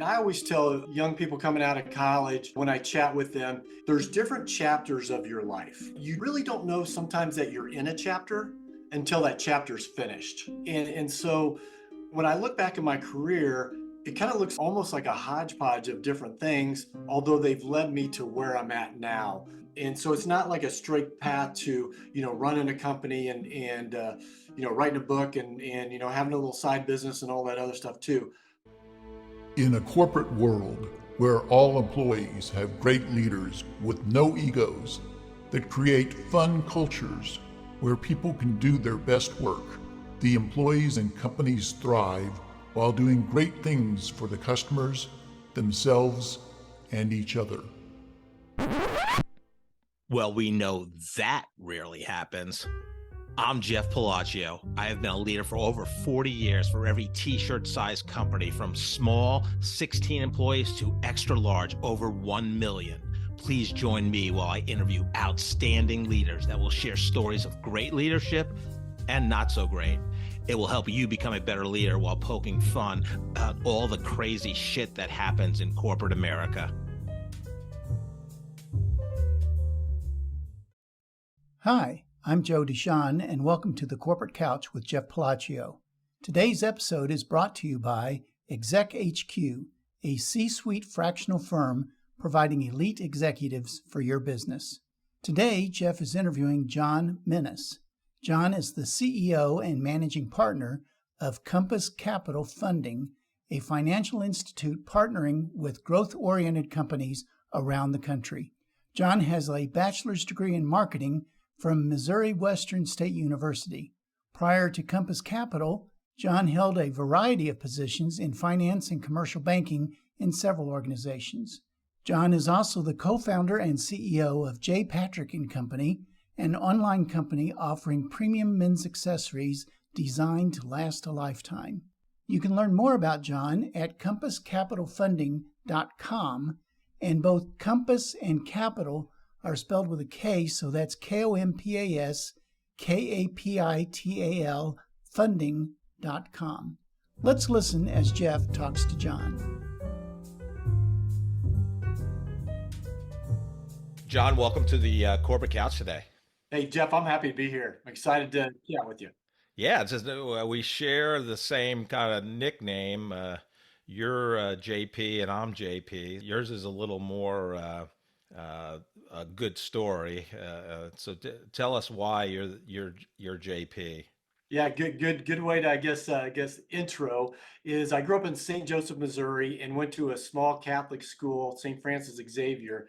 I always tell young people coming out of college when I chat with them, there's different chapters of your life. You really don't know sometimes that you're in a chapter until that chapter's finished. And so when I look back at my career, it kind of looks almost like a hodgepodge of different things, although they've led me to where I'm at now. And so it's not like a straight path to, running a company and writing a book and having a little side business and all that other stuff too. In a corporate world where all employees have great leaders with no egos that create fun cultures where people can do their best work, the employees and companies thrive while doing great things for the customers, themselves, and each other. Well, we know that rarely happens. I'm Jeff Palacio. I have been a leader for over 40 years for every t-shirt size company, from small 16 employees to extra large over 1 million. Please join me while I interview outstanding leaders that will share stories of great leadership and not so great. It will help you become a better leader while poking fun at all the crazy shit that happens in corporate America. Hi, I'm Joe Deshawn, and welcome to the Corporate Couch with Jeff Palacio. Today's episode is brought to you by Exec HQ, a C-suite fractional firm providing elite executives for your business. Today, Jeff is interviewing John Minnis. John is the CEO and managing partner of Compass Capital Funding, a financial institute partnering with growth-oriented companies around the country. John has a bachelor's degree in marketing from Missouri Western State University. Prior to Compass Capital, John held a variety of positions in finance and commercial banking in several organizations. John is also the co-founder and CEO of J. Patrick & Company, an online company offering premium men's accessories designed to last a lifetime. You can learn more about John at compasscapitalfunding.com, and both Compass and Capital are spelled with a K, so that's KOMPASKAPITAL funding.com. Let's listen as Jeff talks to John. John, welcome to the Corporate Couch today. Hey, Jeff, I'm happy to be here. I'm excited to chat with you. Yeah, it's just, we share the same kind of nickname. You're JP and I'm JP. Yours is a little more a good story. So tell us why you're JP. Yeah, good way to I guess intro is I grew up in St. Joseph, Missouri, and went to a small Catholic school, St. Francis Xavier.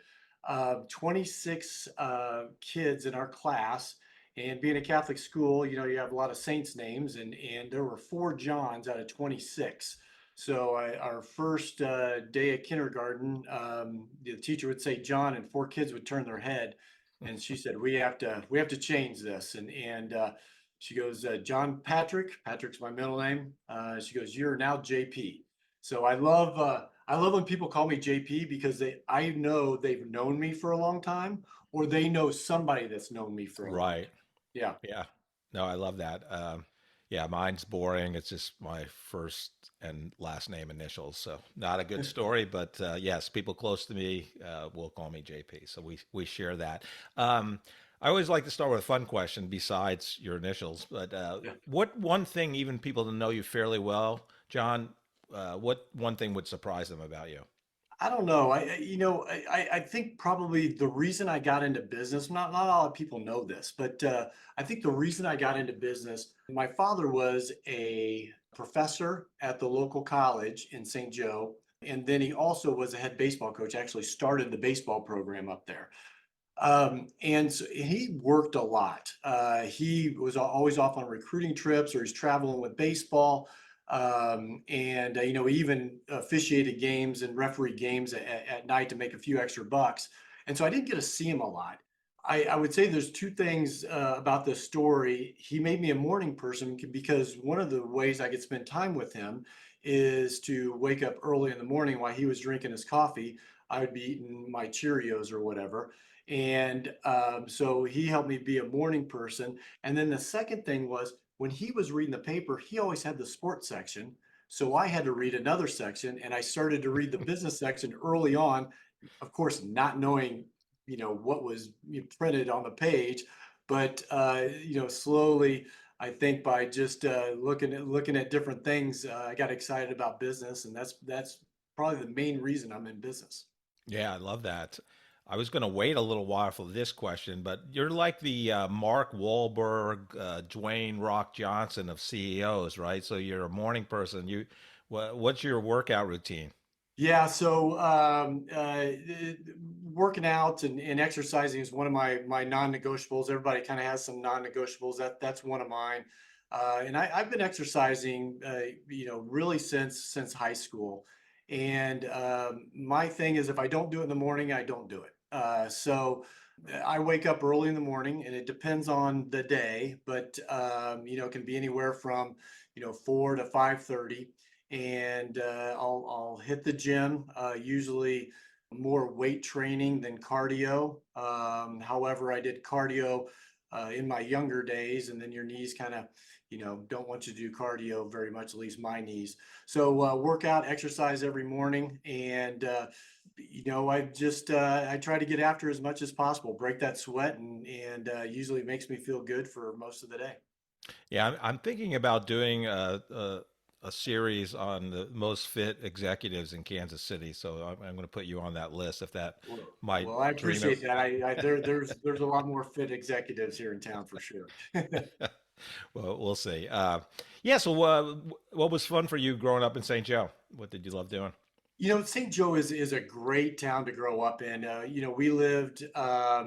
26 kids in our class, and being a Catholic school, you have a lot of saints names, and there were 4 Johns out of 26. So our first day of kindergarten, the teacher would say John, and 4 kids would turn their head, and she said, "We have to change this." And she goes, "John Patrick. Patrick's my middle name." She goes, "You're now JP." So I love when people call me JP because I know they've known me for a long time, or they know somebody that's known me for a long time. Right. Yeah. Yeah. No, I love that. Yeah, mine's boring. It's just my first and last name initials. So not a good story, but yes, people close to me will call me JP. So we share that. I always like to start with a fun question besides your initials, but what one thing, even people that know you fairly well, John, what one thing would surprise them about you? I don't know. I think probably the reason I got into business, not a lot of people know this, but I think the reason I got into business, my father was a professor at the local college in St. Joe, and then he also was a head baseball coach, actually started the baseball program up there. And so he worked a lot. He was always off on recruiting trips, or he's traveling with baseball. And he even officiated games and referee games at night to make a few extra bucks. And so I didn't get to see him a lot. I would say there's 2 things about this story. He made me a morning person because one of the ways I could spend time with him is to wake up early in the morning while he was drinking his coffee. I would be eating my Cheerios or whatever. And so he helped me be a morning person. And then the second thing was when he was reading the paper, he always had the sports section. So I had to read another section, and I started to read the business section early on, of course, not knowing, what was printed on the page, but slowly, I think by just looking at different things, I got excited about business, and that's probably the main reason I'm in business. Yeah, I love that. I was going to wait a little while for this question, but you're like the Mark Wahlberg, Dwayne Rock Johnson of CEOs, right? So you're a morning person. What's your workout routine? Yeah, so working out and exercising is one of my non-negotiables. Everybody kind of has some non-negotiables. That's one of mine. And I've been exercising, really since high school. And my thing is, if I don't do it in the morning, I don't do it. So I wake up early in the morning, and it depends on the day, but it can be anywhere from 4 to 5:30, and I'll hit the gym, usually more weight training than cardio. However, I did cardio in my younger days, and then your knees kind of, don't want you to do cardio very much, at least my knees. So workout, exercise every morning, and I try to get after as much as possible, break that sweat, and usually it makes me feel good for most of the day. Yeah, I'm thinking about doing a series on the most fit executives in Kansas City. So I'm going to put you on that list if that might Well, I dream appreciate that. There's a lot more fit executives here in town for sure. well, we'll see. Yeah. So, what was fun for you growing up in St. Joe? What did you love doing? St. Joe is a great town to grow up in. We lived a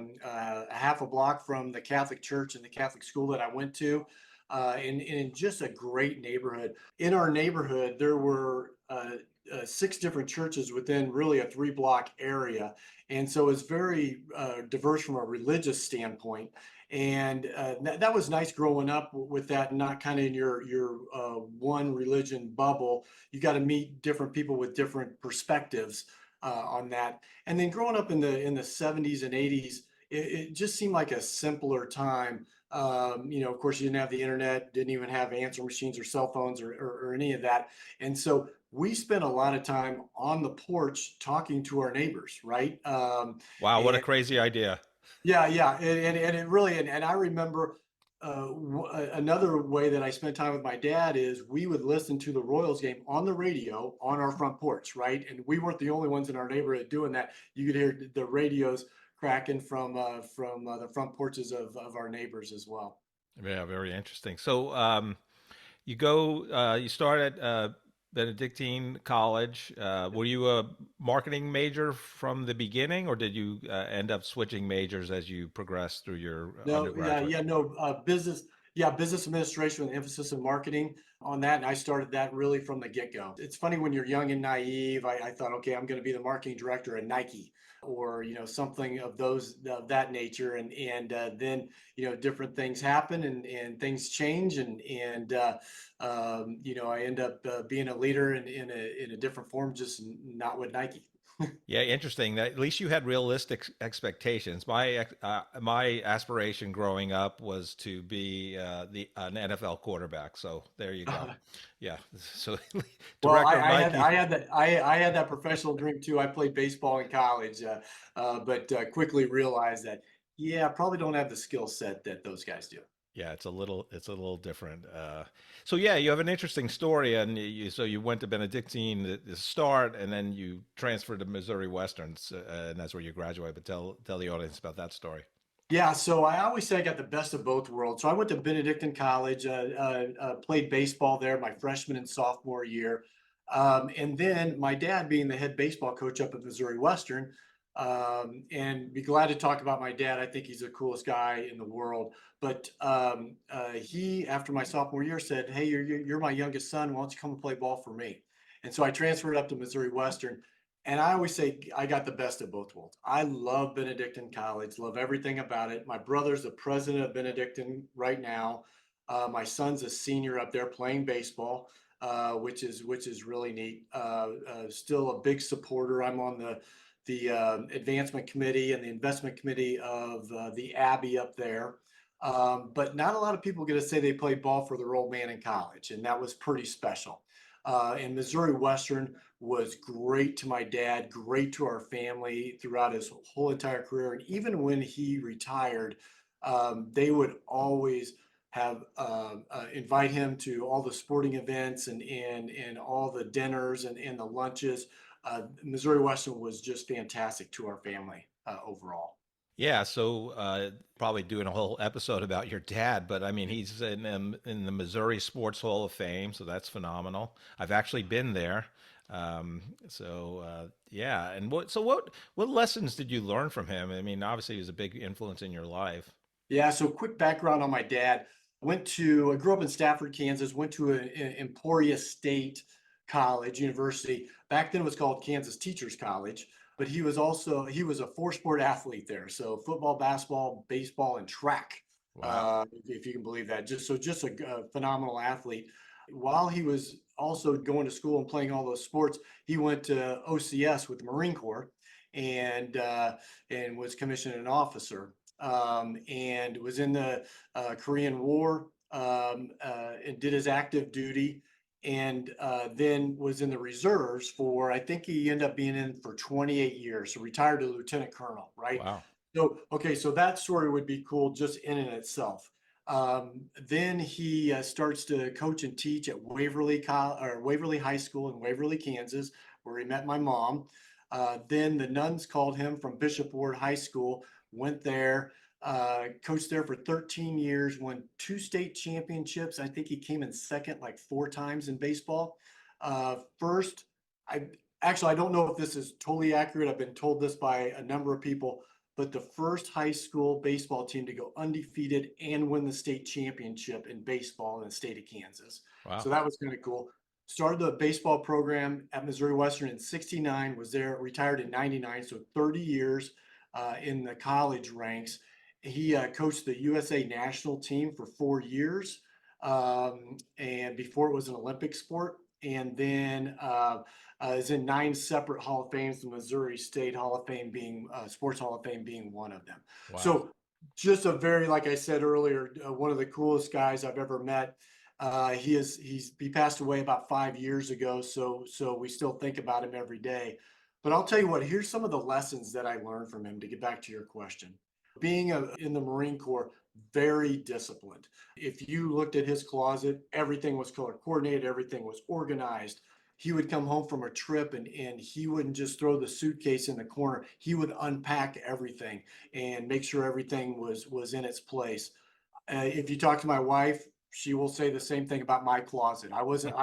half a block from the Catholic church and the Catholic school that I went to, and in just a great neighborhood. In our neighborhood, there were six different churches within really a 3 block area, and so it's very diverse from a religious standpoint. And that was nice growing up with that, not kind of in your one religion bubble. You got to meet different people with different perspectives on that. And then growing up in the 70s and 80s, it just seemed like a simpler time. Of course, you didn't have the internet, didn't even have answer machines or cell phones or any of that. And so we spent a lot of time on the porch talking to our neighbors, right? Wow, what a And crazy idea! yeah, yeah, and it really, and I remember another way that I spent time with my dad is we would listen to the Royals game on the radio on our front porch, right? And we weren't the only ones in our neighborhood doing that. You could hear the radios cracking from the front porches of our neighbors as well. Yeah, very interesting. So, you start at Benedictine College. Were you a marketing major from the beginning, or did you end up switching majors as you progressed through your No, yeah, undergraduate? yeah, no, business administration with emphasis in marketing on that. And I started that really from the get-go. It's funny when you're young and naive. I thought, okay, I'm going to be the marketing director at Nike or, something of that nature. And then, different things happen and things change. I end up being a leader in a different form, just not with Nike. Yeah, interesting. At least you had realistic expectations. My aspiration growing up was to be the an NFL quarterback. So there you go. Yeah. So Well, director of Nike. I had that professional dream too. I played baseball in college, but quickly realized that, yeah, I probably don't have the skill set that those guys do. Yeah, it's a little different. So yeah, you have an interesting story, and so you went to Benedictine at the start, and then you transferred to Missouri Westerns, and that's where you graduated. But tell the audience about that story. Yeah, so I always say I got the best of both worlds. So I went to Benedictine College, played baseball there my freshman and sophomore year. And then my dad being the head baseball coach up at Missouri Western, and be glad to talk about my dad. I think he's the coolest guy in the world. But he, after my sophomore year, said, "Hey, you're my youngest son. Why don't you come and play ball for me?" And so I transferred up to Missouri Western. And I always say I got the best of both worlds. I love Benedictine College, love everything about it. My brother's the president of Benedictine right now. My son's a senior up there playing baseball, which is really neat. Still a big supporter. I'm on the advancement committee and the investment committee of the Abbey up there. But not a lot of people get to say they played ball for their old man in college, and that was pretty special. And Missouri Western was great to my dad, great to our family throughout his whole entire career. And even when he retired, they would always have invite him to all the sporting events and all the dinners and the lunches. Missouri Western was just fantastic to our family overall. Yeah, so probably doing a whole episode about your dad, but I mean, he's in the Missouri Sports Hall of Fame, so that's phenomenal. I've actually been there. Yeah, and what lessons did you learn from him? I mean, obviously he was a big influence in your life. Yeah, so quick background on my dad. I grew up in Stafford, Kansas, went to Emporia State College, University. Back then it was called Kansas Teachers College, but he was a four-sport athlete there. So football, basketball, baseball, and track, Wow. if you can believe that. Just a phenomenal athlete. While he was also going to school and playing all those sports, he went to OCS with the Marine Corps and was commissioned an officer and was in the Korean War and did his active duty and then was in the reserves for, I think he ended up being in for 28 years. So retired to lieutenant colonel, right? Wow. So, okay, so that story would be cool just in and itself. Then he starts to coach and teach at Waverly High School in Waverly, Kansas, where he met my mom. Then the nuns called him from Bishop Ward High School, went there, coached there for 13 years, won two state championships. I think he came in second like four times in baseball. First, I don't know if this is totally accurate. I've been told this by a number of people, but the first high school baseball team to go undefeated and win the state championship in baseball in the state of Kansas. So Wow. that was kind of cool. Started the baseball program at Missouri Western in 69, was there, retired in 99, so 30 years in the college ranks. He coached the USA national team for 4 years, and before it was an Olympic sport, and then is in 9 separate Hall of Fames, the Missouri State Hall of Fame being Sports Hall of Fame being one of them. Wow. So just a very, like I said earlier, one of the coolest guys I've ever met. He passed away about 5 years ago, so we still think about him every day. But I'll tell you what, here's some of the lessons that I learned from him to get back to your question. Being in the Marine Corps, very disciplined. If you looked at his closet, everything was color coordinated, everything was organized. He would come home from a trip and he wouldn't just throw the suitcase in the corner. He would unpack everything and make sure everything was in its place. If you talk to my wife, she will say the same thing about my closet. I wasn't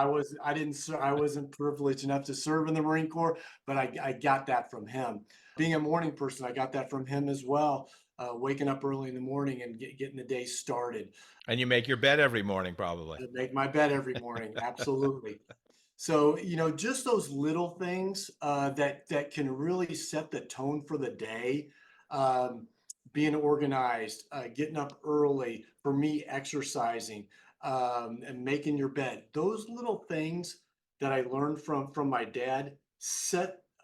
privileged enough to serve in the Marine Corps, but I got that from him. Being a morning person, I got that from him as well. Waking up early in the morning and getting the day started. And you make your bed every morning, probably. I make my bed every morning. Absolutely. So, just those little things that can really set the tone for the day. Um, Being organized, getting up early, for me, exercising, and making your bed. Those little things that I learned from my dad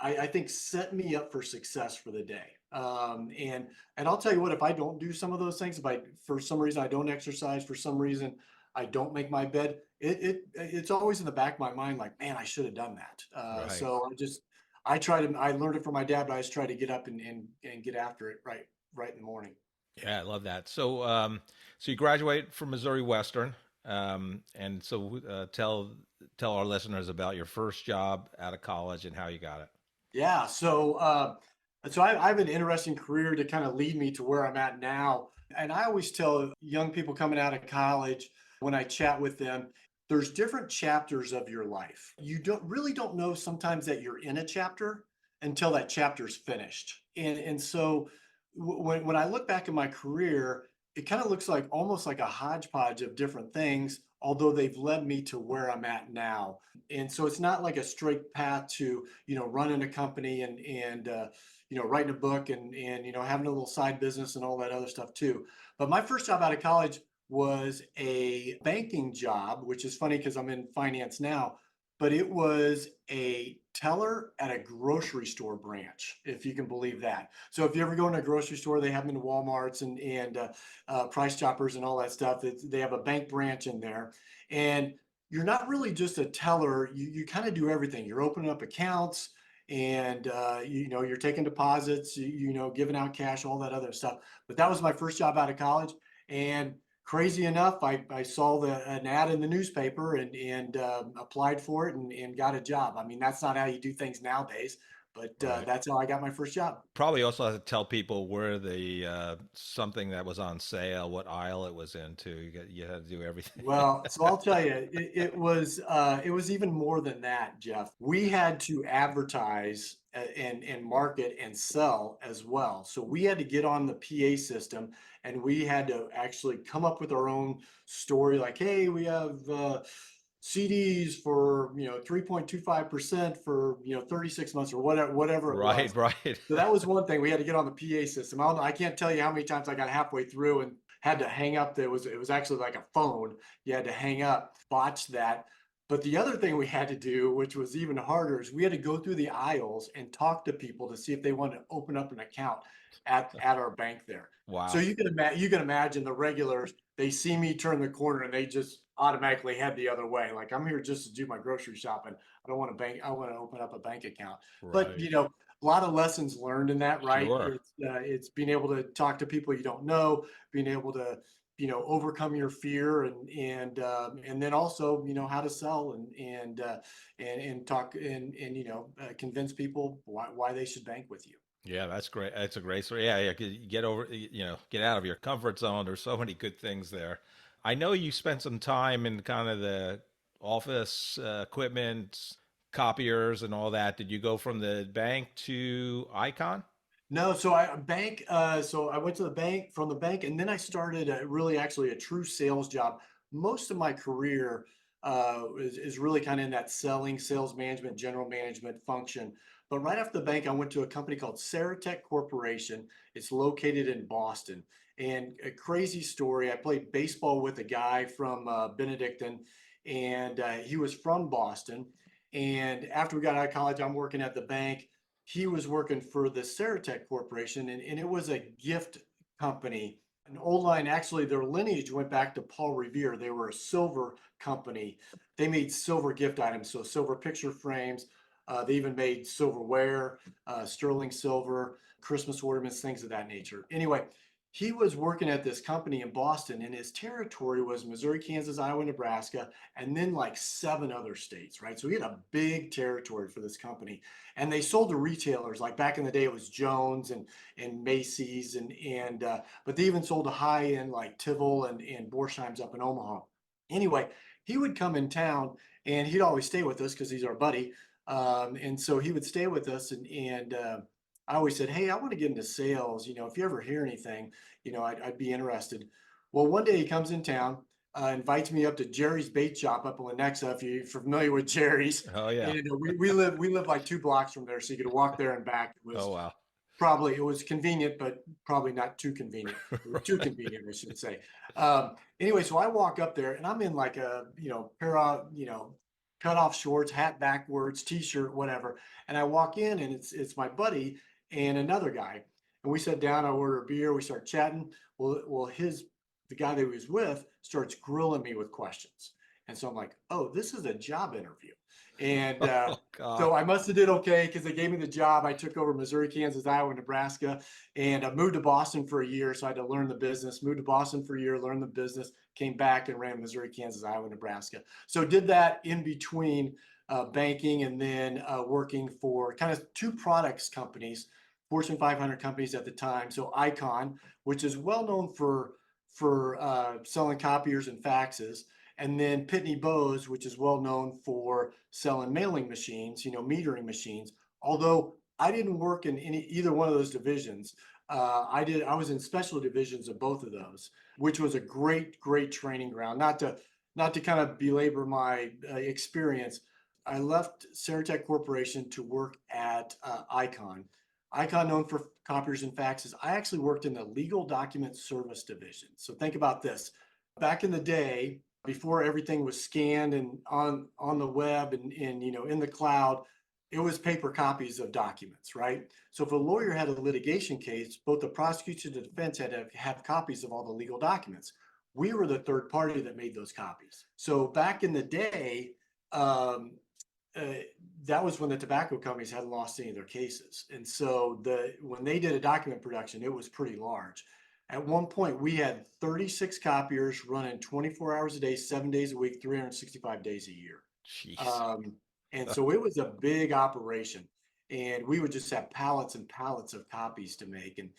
I think set me up for success for the day. And I'll tell you what, if I don't do some of those things, if I for some reason I don't exercise, for some reason I don't make my bed, it's always in the back of my mind, like, man, I should have done that. Right. So I learned it from my dad, but I just try to get up and get after it right in the morning. Yeah, I love that. So you graduate from Missouri Western, and so tell our listeners about your first job out of college and how you got it. Yeah. So I have an interesting career to kind of lead me to where I'm at now. And I always tell young people coming out of college when I chat with them, there's different chapters of your life. You don't know sometimes that you're in a chapter until that chapter's finished. And so when I look back at my career, it kind of looks like almost like a hodgepodge of different things, although they've led me to where I'm at now. And so it's not like a straight path to, running a company and writing a book and having a little side business and all that other stuff too. But my first job out of college was a banking job, which is funny because I'm in finance now, but it was a teller at a grocery store branch, if you can believe that. So if you ever go in a grocery store, they have them in Walmarts and Price Choppers and all that stuff. They have a bank branch in there. And you're not really just a teller. You kind of do everything. You're opening up accounts and, you're taking deposits, giving out cash, all that other stuff. But that was my first job out of college. And crazy enough, I saw an ad in the newspaper and applied for it and got a job. I mean, that's not how you do things nowadays, but Right. that's how I got my first job. Probably also have to tell people where the something that was on sale, what aisle it was into. You had to do everything. Well, so I'll tell you, it was even more than that, Jeff. We had to advertise and market and sell as well. So we had to get on the PA system and we had to actually come up with our own story like, hey, we have CDs for 3.25% for 36 months or whatever it was. Right, right. So that was one thing we had to get on the PA system. I can't tell you how many times I got halfway through and had to hang up. It was actually like a phone. You had to hang up, botch that. But the other thing we had to do, which was even harder, is we had to go through the aisles and talk to people to see if they wanted to open up an account at our bank there. So Wow. you can imagine the regulars, they see me turn the corner and they just automatically head the other way. Like I'm here just to do my grocery shopping. I don't want to bank. I want to open up a bank account. But Right. a lot of lessons learned in that, right? Sure. It's being able to talk to people you don't know, being able to overcome your fear and then also how to sell and talk and convince people why they should bank with you. Yeah, that's great. That's a great story. Yeah, yeah. Get over, get out of your comfort zone. There's so many good things there. I know you spent some time in kind of the office equipment, copiers, and all that. Did you go from the bank to Icon? No, so I went to the bank from the bank, and then I started really actually a true sales job. Most of my career is really kind of in that selling, sales management, general management function. But right after the bank, I went to a company called Saratech Corporation. It's located in Boston. And a crazy story, I played baseball with a guy from Benedictine, and he was from Boston. And after we got out of college, I'm working at the bank. He was working for the Saratech Corporation, and it was a gift company. An old line, actually, their lineage went back to Paul Revere. They were a silver company. They made silver gift items, so silver picture frames. They even made silverware, sterling silver, Christmas ornaments, things of that nature. Anyway, he was working at this company in Boston, and his territory was Missouri, Kansas, Iowa, Nebraska, and then like 7 other states, right? So he had a big territory for this company. And they sold to retailers. Like back in the day, it was Jones and Macy's and but they even sold to high end like Tivol and Borsheim's up in Omaha. Anyway, he would come in town and he'd always stay with us because he's our buddy. And so he would stay with us and I always said, hey, I want to get into sales. If you ever hear anything, I'd be interested. Well, one day he comes in town, invites me up to Jerry's Bait Shop up in Lenexa, if you're familiar with Jerry's. Oh yeah. And we live like 2 blocks from there, so you could walk there and back. Oh wow. It was convenient, but probably not too convenient. It was too convenient, I should say. Anyway, so I walk up there and I'm in like a pair of cut off shorts, hat backwards, t-shirt, whatever. And I walk in and it's my buddy and another guy. And we sat down, I order a beer, we start chatting. Well, the guy that he was with starts grilling me with questions. And so I'm like, oh, this is a job interview. And Oh God. so I must have did okay because they gave me the job. I took over Missouri, Kansas, Iowa, Nebraska, and I moved to Boston for a year. So I had to learn the business, moved to Boston for a year, learn the business, came back and ran Missouri, Kansas, Iowa, Nebraska. So did that in between banking and then working for kind of two products companies, Fortune 500 companies at the time. So Icon, which is well known for selling copiers and faxes, and then Pitney Bowes, which is well known for selling mailing machines, metering machines. Although I didn't work in either one of those divisions, I was in special divisions of both of those, which was a great training ground. Not to kind of belabor my experience, I left Saratech Corporation to work at Icon. Icon, known for copiers and faxes. I actually worked in the legal document service division. So think about this. Back in the day, before everything was scanned and on the web and in the cloud, it was paper copies of documents, right? So if a lawyer had a litigation case, both the prosecution and the defense had to have copies of all the legal documents. we were the third party that made those copies. So back in the day, um, that was when the tobacco companies hadn't lost any of their cases. And so when they did a document production, it was pretty large. At one point, we had 36 copiers running 24 hours a day, 7 days a week, 365 days a year. Jeez. Um, and so it was a big operation. And we would just have pallets and pallets of copies to make. And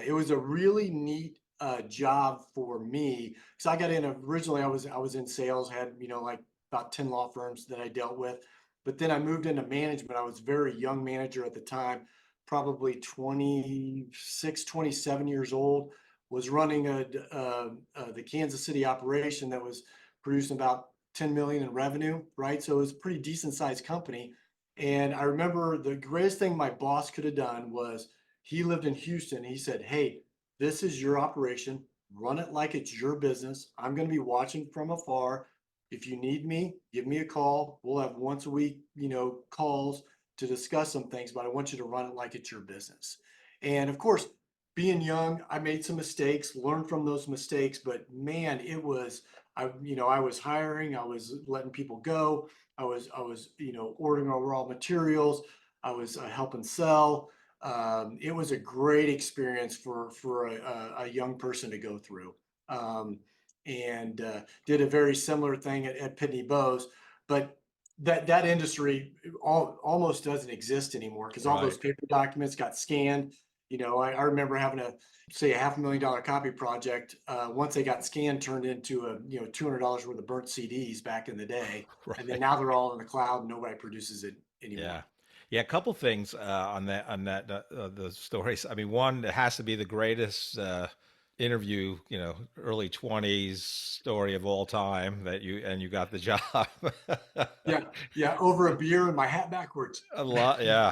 it was a really neat job for me because I got in originally. I was in sales, had like about 10 law firms that I dealt with, but then I moved into management. I was a very young manager at the time, probably 26, 27 years old. Was running the Kansas City operation that was producing about 10 million in revenue, right? So it was a pretty decent sized company. And I remember the greatest thing my boss could have done was he lived in Houston. He said, "Hey, this is your operation. Run it like it's your business. I'm going to be watching from afar. If you need me, give me a call. We'll have once a week, calls to discuss some things, but I want you to run it like it's your business." And of course, being young, I made some mistakes, learned from those mistakes, but man, I was hiring, I was letting people go. I was ordering our raw materials. I was helping sell. It was a great experience for a young person to go through, and did a very similar thing at Pitney Bowes, but that industry almost doesn't exist anymore because all those Right. paper documents got scanned. I remember having a say a $500,000 copy project. Once they got scanned, turned into $200 worth of burnt CDs back in the day, and then Right. now they're all in the cloud and nobody produces it Yeah. anymore. Yeah, a couple things on that the stories. I mean, one, it has to be the greatest interview, early 20s story of all time that you got the job. Yeah, yeah, over a beer and my hat backwards. A lot, yeah.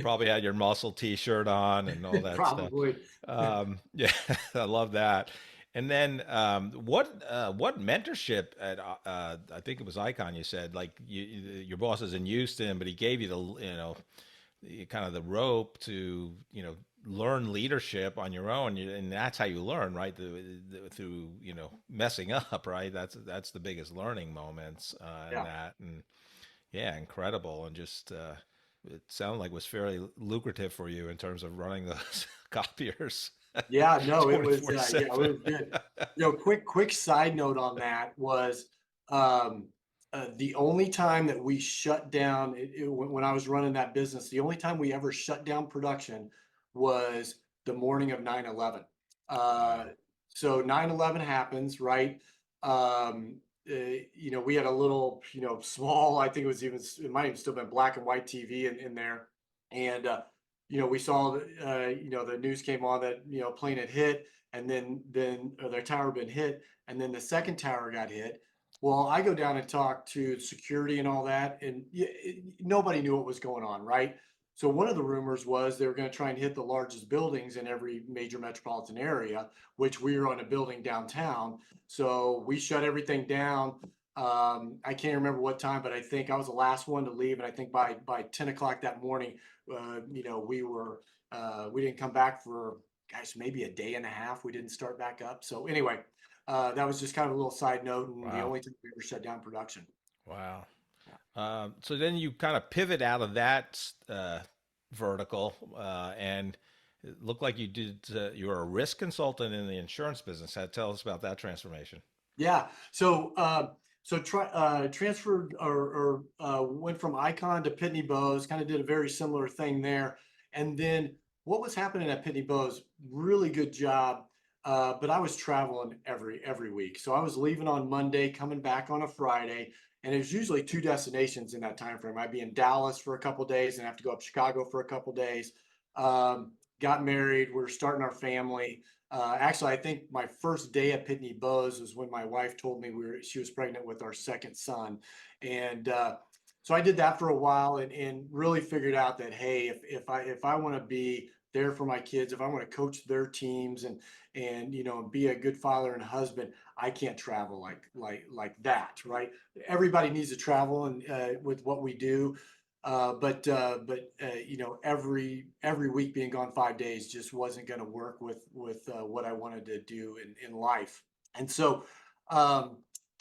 Probably had your muscle t-shirt on and all that stuff. Probably. Yeah, I love that. And then what mentorship at I think it was Icon you said like your boss is in Houston, but he gave you kind of the rope to learn leadership on your own, and that's how you learn, right? Through messing up, right? That's the biggest learning moments in Yeah. that, and yeah, incredible, and just it sounded like it was fairly lucrative for you in terms of running those copiers Yeah, no, it was, yeah, it 24/7. was good. Quick side note on that was, the only time that we shut down, when I was running that business, the only time we ever shut down production was the morning of 9/11. Uh, Wow. so 9/11 happens, right? Um, we had a little, small, I think it might have still been black and white TV in there. And, we saw the news came on that plane had hit, and then their tower had been hit, and then the second tower got hit. Well, I go down and talk to security and all that, and nobody knew what was going on, right? So one of the rumors was they were going to try and hit the largest buildings in every major metropolitan area, which we were on a building downtown. So we shut everything down. I can't remember what time, but I think I was the last one to leave, and I think by 10 o'clock that morning, we didn't come back for, gosh, maybe a day and a half. We didn't start back up. So anyway, that was just kind of a little side note, and the Wow. only time we ever shut down production. Wow. So then you kind of pivot out of that vertical, and it looked like you were a risk consultant in the insurance business. Tell us about that transformation. Yeah. Transferred or went from Icon to Pitney Bowes, kind of did a very similar thing there. And then what was happening at Pitney Bowes, really good job. But I was traveling every week. So I was leaving on Monday, coming back on a Friday, and it was usually two destinations in that time frame. I'd be in Dallas for a couple of days and have to go up to Chicago for a couple of days. Got married, we're starting our family. Actually, I think my first day at Pitney Bowes was when my wife told me she was pregnant with our second son, and so I did that for a while, and really figured out that, hey, if I want to be there for my kids, if I want to coach their teams and be a good father and husband, I can't travel like that, right? Everybody needs to travel and with what we do, every week being gone 5 days just wasn't going to work with what I wanted to do in life. And so,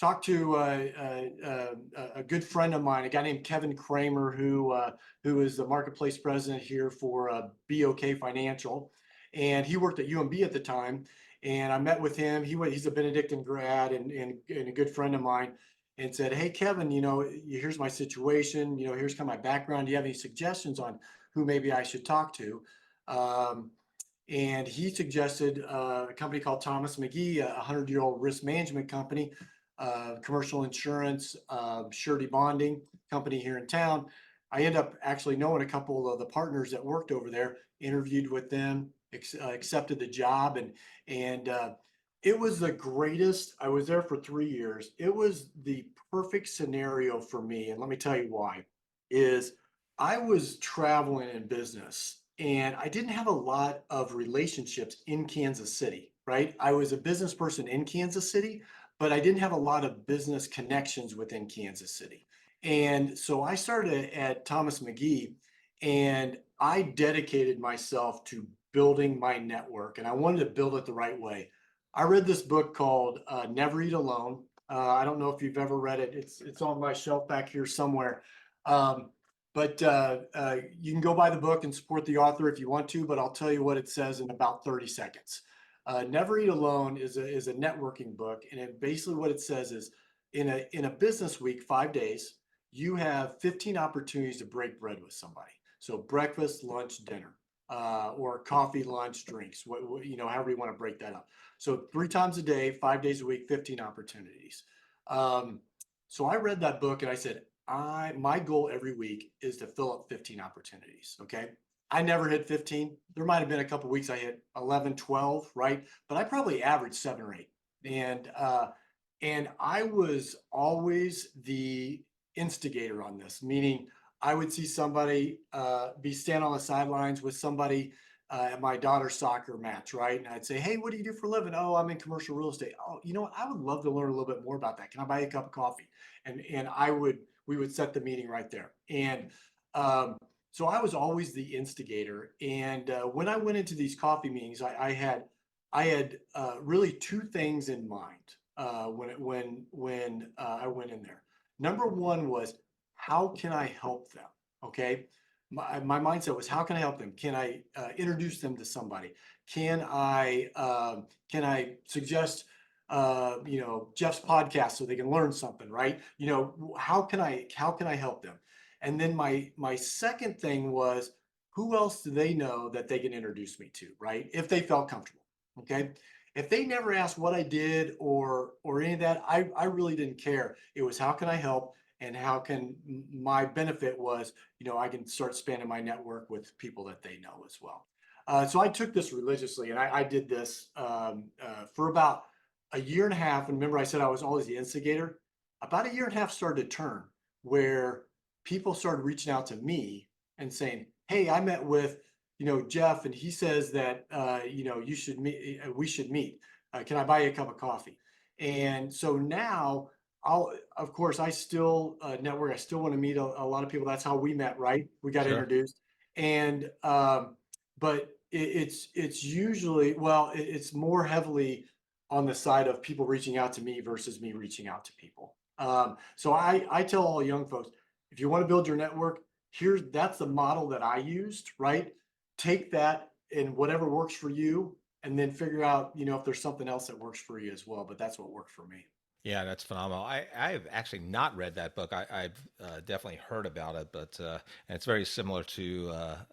talked to a good friend of mine, a guy named Kevin Kramer, who is the marketplace president here for BOK Financial, and he worked at UMB at the time. And I met with him. He's a Benedictine grad and a good friend of mine, and said, "Hey, Kevin, here's my situation. Here's kind of my background. Do you have any suggestions on who maybe I should talk to?" Um, and he suggested a company called Thomas McGee, a 100-year-old risk management company, commercial insurance, surety bonding company here in town. I ended up actually knowing a couple of the partners that worked over there, interviewed with them, accepted the job, and it was the greatest. I was there for 3 years. It was the perfect scenario for me, and let me tell you why. Is I was traveling in business and I didn't have a lot of relationships in Kansas City, right? I was a business person in Kansas City, but I didn't have a lot of business connections within Kansas City. And so I started at Thomas McGee and I dedicated myself to building my network and I wanted to build it the right way. I read this book called Never Eat Alone. I don't know if you've ever read it. It's on my shelf back here somewhere. Um, but you can go buy the book and support the author if you want to, but I'll tell you what it says in about 30 seconds. Never Eat Alone is a networking book. And basically what it says is in a business week, 5 days, you have 15 opportunities to break bread with somebody. So breakfast, lunch, dinner, or coffee, lunch, drinks, however you want to break that up. So 3 times a day, 5 days a week, 15 opportunities. So I read that book and I said, my goal every week is to fill up 15 opportunities. Okay. I never hit 15. There might have been a couple of weeks I hit 11, 12, right? But I probably averaged 7 or 8. And I was always the instigator on this, meaning I would see somebody be standing on the sidelines with somebody at my daughter's soccer match, right? And I'd say, "Hey, what do you do for a living?" "Oh, I'm in commercial real estate." "Oh, you know what? I would love to learn a little bit more about that. Can I buy you a cup of coffee?" And we would set the meeting right there. And so I was always the instigator. And when I went into these coffee meetings, I had really two things in mind when I went in there. Number one was, how can I help them? Okay. My mindset was, how can I help them? Can I introduce them to somebody? Can I suggest Jeff's podcast so they can learn something, right? How can I help them? And then my second thing was, who else do they know that they can introduce me to, right? If they felt comfortable. Okay. If they never asked what I did or any of that, I really didn't care. It was, how can I help? And how can my benefit was, I can start expanding my network with people that they know as well. So I took this religiously, and I did this for about a year and a half. And remember, I said I was always the instigator. About a year and a half started to turn where people started reaching out to me and saying, "Hey, I met with Jeff, and he says that you should meet. We should meet. Can I buy you a cup of coffee?" And so now, of course, I still network. I still want to meet a lot of people. That's how we met, right? We got Sure. introduced, and but it's usually, it's more heavily on the side of people reaching out to me versus me reaching out to people. So I tell all young folks, if you want to build your network, that's the model that I used, right? Take that and whatever works for you, and then figure out, if there's something else that works for you as well. But that's what worked for me. Yeah, that's phenomenal. I've actually not read that book. I've definitely heard about it, but and it's very similar to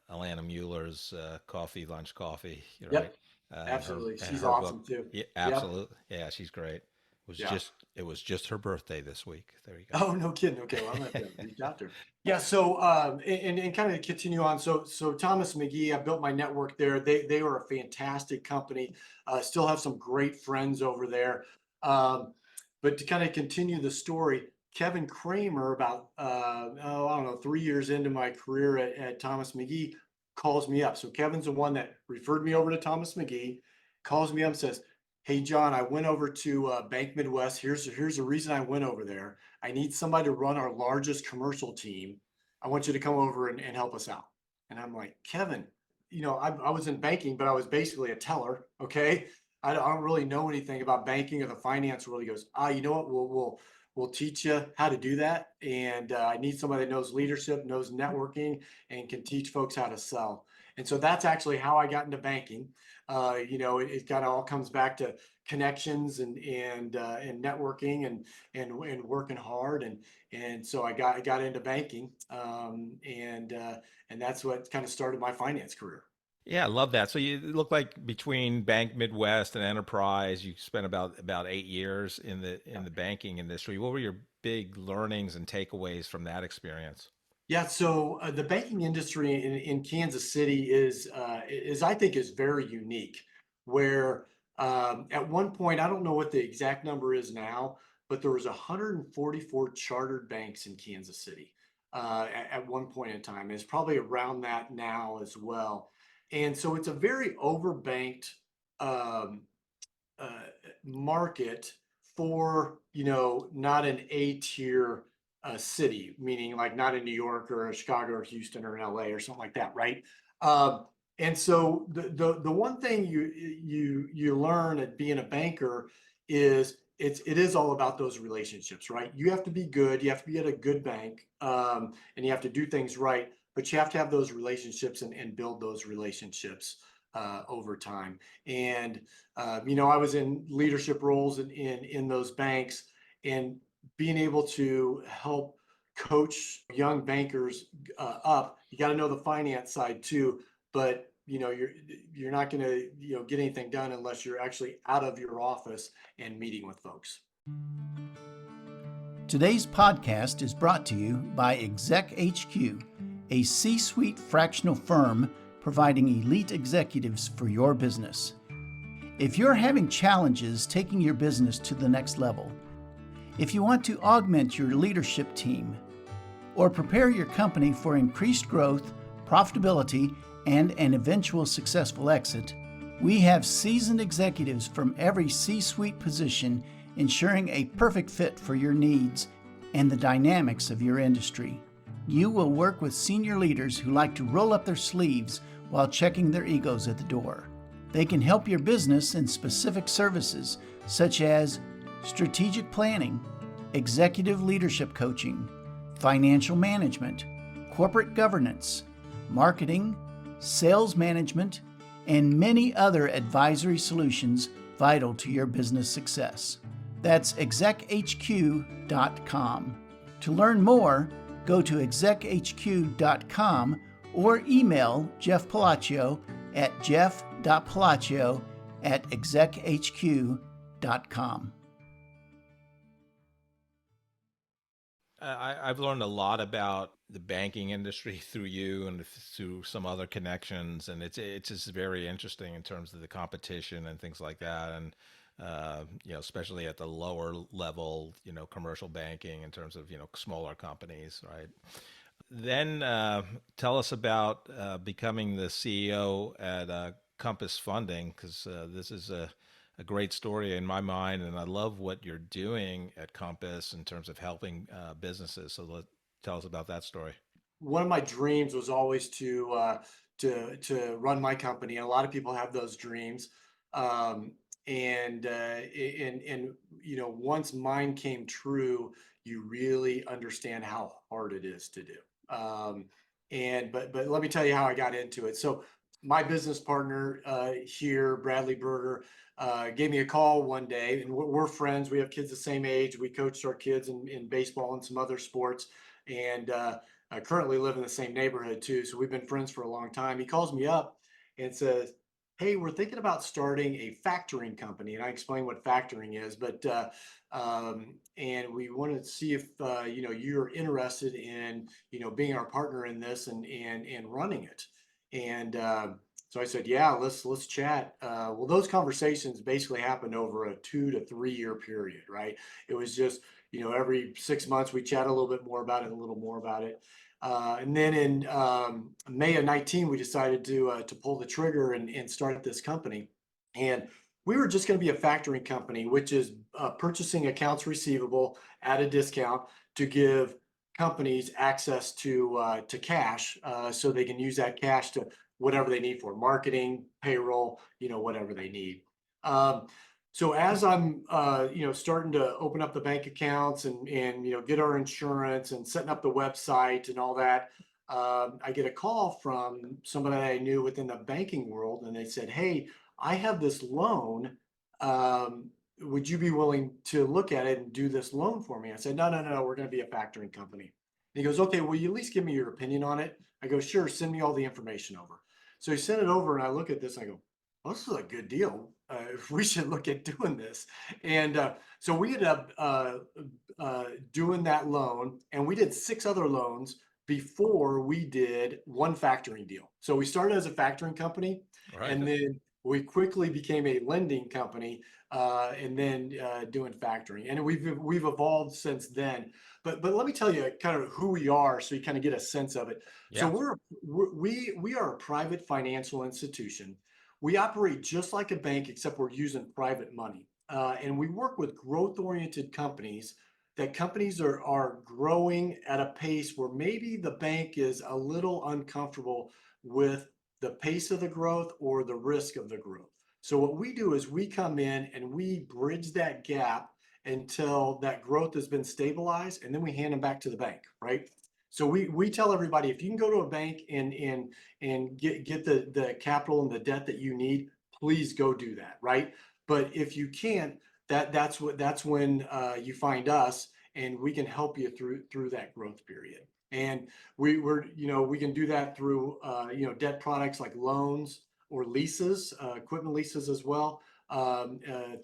Alana Mueller's Coffee, Lunch, Coffee, you're right? Yep, absolutely. And She's her book. awesome too. Yeah, Yep. absolutely. Yeah, she's great. Yeah. It was just her birthday this week. There you Oh, no kidding. Okay, well, I'm gonna have to reach out to her. Yeah, so and kind of continue on. So Thomas McGee, I built my network there. They were a fantastic company. Still have some great friends over there. Um, but to kind of continue the story, Kevin Kramer, about I don't know, 3 years into my career at Thomas McGee, calls me up. So Kevin's the one that referred me over to Thomas McGee, calls me up and says, "Hey John, I went over to Bank Midwest. Here's the reason I went over there. I need somebody to run our largest commercial team. I want you to come over and help us out." And I'm like, "Kevin, I was in banking, but I was basically a teller. Okay. don't really know anything about banking or the finance world. He goes, you know what? We'll teach you how to do that. And I need somebody that knows leadership, knows networking, and can teach folks how to sell. And so that's actually how I got into banking. It kind of all comes back to connections and networking and working hard. And so I got into banking, and that's what kind of started my finance career. Yeah, I love that. So you look like between Bank Midwest and Enterprise, you spent about 8 years in the banking industry. What were your big learnings and takeaways from that experience? Yeah, so the banking industry in Kansas City is I think is very unique. Where at one point, I don't know what the exact number is now, but there was 144 chartered banks in Kansas City at one point in time. It's probably around that now as well, and so it's a very overbanked um, uh, market for not an A tier city, meaning like not in New York or Chicago or Houston or LA or something like that, right? Um, and so the one thing you learn at being a banker is it is all about those relationships, right? You have to be good, you have to be at a good bank, and you have to do things right, but you have to have those relationships and build those relationships over time. And I was in leadership roles in those banks, and being able to help coach young bankers up. You got to know the finance side too, but you're not going to get anything done unless you're actually out of your office and meeting with folks. Today's podcast is brought to you by Exec HQ, a C-suite fractional firm providing elite executives for your business. If you're having challenges taking your business to the next level, if you want to augment your leadership team, or prepare your company for increased growth, profitability, and an eventual successful exit, we have seasoned executives from every C-suite position ensuring a perfect fit for your needs and the dynamics of your industry. You will work with senior leaders who like to roll up their sleeves while checking their egos at the door. They can help your business in specific services such as strategic planning, executive leadership coaching, financial management, corporate governance, marketing, sales management, and many other advisory solutions vital to your business success. That's exechq.com. To learn more, go to exechq.com or email Jeff Palacio at jeff.palacio@exechq.com. I've learned a lot about the banking industry through you and through some other connections, and it's just very interesting in terms of the competition and things like that, and especially at the lower level, commercial banking in terms of smaller companies, right? Then tell us about becoming the CEO at Compass Funding, because this is a great story in my mind, and I love what you're doing at Compass in terms of helping businesses. So tell us about that story. One of my dreams was always to run my company. And a lot of people have those dreams, and once mine came true, you really understand how hard it is to do. But let me tell you how I got into it. So my business partner here, Bradley Berger, gave me a call one day, and we're friends. We have kids the same age. We coached our kids in baseball and some other sports, and I currently live in the same neighborhood too. So we've been friends for a long time. He calls me up and says, "Hey, we're thinking about starting a factoring company." And I explain what factoring is, and we want to see if you're interested in being our partner in this and running it. And so I said, "Yeah, let's chat." Well, those conversations basically happened over a 2 to 3 year period, right? It was just every 6 months we chat a little bit more about it, a little more about it. And then in May of 19, we decided to pull the trigger and start this company. And we were just going to be a factoring company, which is purchasing accounts receivable at a discount to give companies access to cash, so they can use that cash to whatever they need for marketing, payroll, whatever they need. Um, so as I'm, starting to open up the bank accounts and get our insurance and setting up the website and all that, I get a call from somebody I knew within the banking world, and they said, "Hey, I have this loan. Would you be willing to look at it and do this loan for me?" I said, "No, no, no, we're going to be a factoring company." And he goes, "Okay, will you at least give me your opinion on it?" I go, "Sure, send me all the information over." So he sent it over, and I look at this, and I go, "Well, this is a good deal. We should look at doing this." And so we ended up doing that loan, and we did 6 other loans before we did one factoring deal. So we started as a factoring company, Right. and then we quickly became a lending company, and then doing factoring. And we've evolved since then. But let me tell you kind of who we are, so you kind of get a sense of it. So Yeah. we are a private financial institution. We operate just like a bank, except we're using private money. And we work with growth-oriented companies. That companies are growing at a pace where maybe the bank is a little uncomfortable with the pace of the growth or the risk of the growth. So what we do is we come in and we bridge that gap until that growth has been stabilized, and then we hand them back to the bank, right? So we tell everybody, if you can go to a bank and get the capital and the debt that you need, please go do that, right? But if you can't, that's when you find us, and we can help you through that growth period. And we can do that through debt products like loans or leases, equipment leases as well,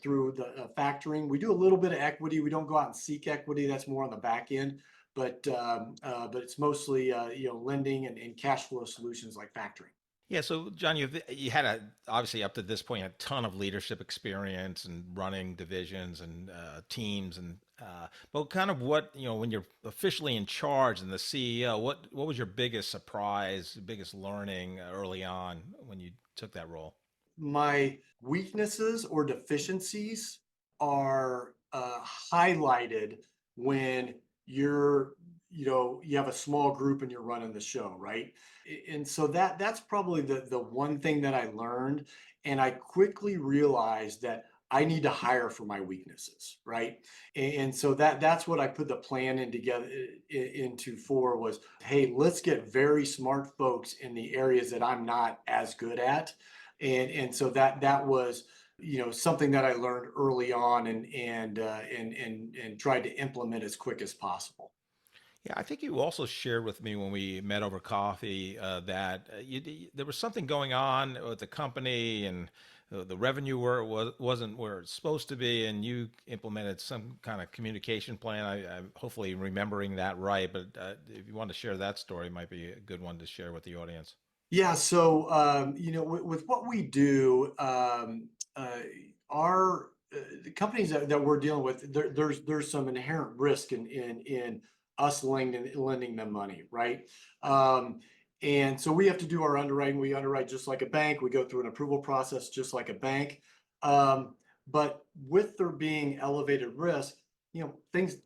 through the factoring. We do a little bit of equity. We don't go out and seek equity. That's more on the back end, but it's mostly lending and cash flow solutions like factoring. Yeah, so John, you had obviously up to this point a ton of leadership experience and running divisions and teams, and but kind of what when you're officially in charge and the CEO, what was your biggest surprise, biggest learning early on when you took that role? My weaknesses or deficiencies are highlighted when you have a small group and you're running the show, right? And so that's probably the one thing that I learned, and I quickly realized that I need to hire for my weaknesses, right? And so that's what I put the plan in together into for was, hey, let's get very smart folks in the areas that I'm not as good at. And so that was something that I learned early on, and tried to implement as quick as possible. Yeah, I think you also shared with me when we met over coffee that there was something going on with the company, and the revenue where it wasn't where it's supposed to be, and you implemented some kind of communication plan. I'm hopefully remembering that right, but if you want to share that story, it might be a good one to share with the audience. Yeah, so with what we do, our the companies that we're dealing with, there's some inherent risk in us lending them money, right? And so we have to do our underwriting. We underwrite just like a bank. We go through an approval process just like a bank. But with there being elevated risk,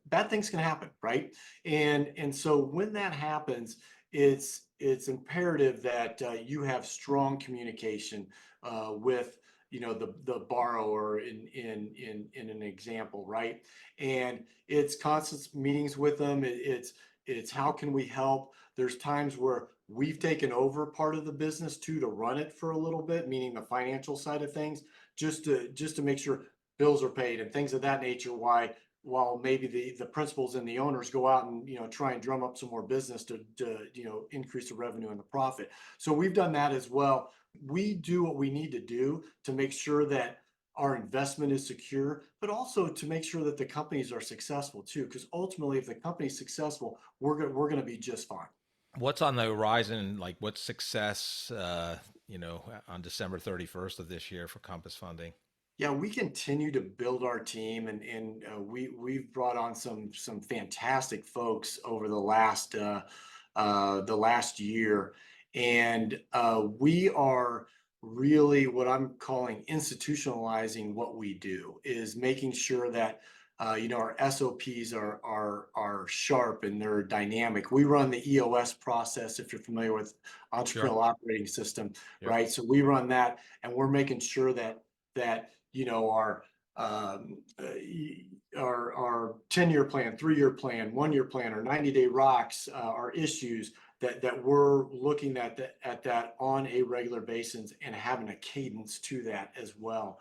bad things can happen, right? And so when that happens, it's imperative that you have strong communication with the borrower in an example, right? And it's constant meetings with them. It's how can we help? There's times where we've taken over part of the business too, to run it for a little bit, meaning the financial side of things, just to make sure bills are paid and things of that nature. While maybe the principals and the owners go out and try and drum up some more business to increase the revenue and the profit. So we've done that as well. We do what we need to do to make sure that our investment is secure, but also to make sure that the companies are successful too. Because ultimately, if the company's successful, we're going to be just fine. What's on the horizon? Like, what's success? On December 31st of this year for Compass Funding. Yeah, we continue to build our team, and we've brought on some fantastic folks over the last year, and we are really what I'm calling institutionalizing what we do, is making sure that our SOPs are sharp and they're dynamic. We run the EOS process, if you're familiar with Sure. entrepreneurial operating system, Yep. right? So we run that, and we're making sure that our 10-year plan, 3-year plan, 1-year plan, or 90-day rocks, our issues that we're looking at that on a regular basis and having a cadence to that as well.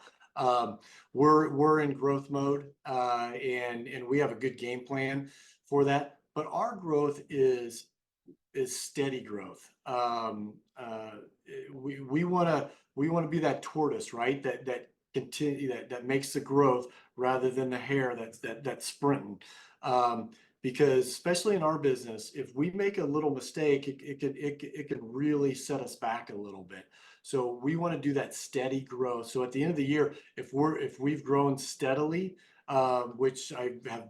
We're in growth mode, and we have a good game plan for that. But our growth is steady growth. We want to be that tortoise, right? That continue that makes the growth rather than the hare that's sprinting. Because especially in our business, if we make a little mistake, it can really set us back a little bit. So we want to do that steady growth. So at the end of the year, if we've grown steadily, which I have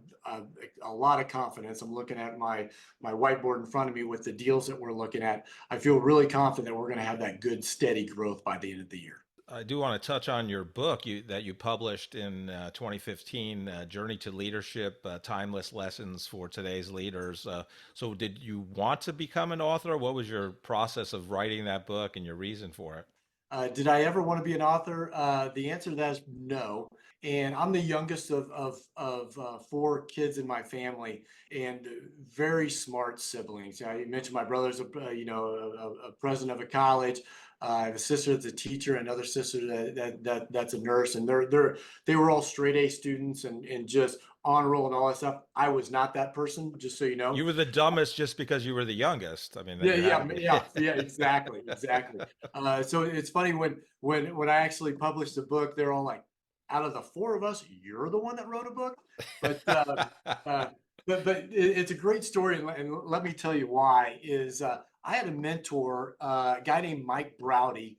a lot of confidence. I'm looking at my whiteboard in front of me with the deals that we're looking at. I feel really confident that we're going to have that good steady growth by the end of the year. I do want to touch on your book that you published in 2015, Journey to Leadership, Timeless Lessons for Today's Leaders. So did you want to become an author? What was your process of writing that book and your reason for it? Did I ever want to be an author? The answer to that is no. And I'm the youngest of 4 kids in my family, and very smart siblings. You mentioned my brother's a president of a college. I have a sister that's a teacher, another sister that's a nurse, and they were all straight A students and just honor roll and all that stuff. I was not that person, just so you know. You were the dumbest just because you were the youngest. I mean, Yeah, exactly. So it's funny when I actually published the book, they're all like, out of the 4 of us, you're the one that wrote a book. But it's a great story, and let me tell you why. I had a mentor, a guy named Mike Browdy.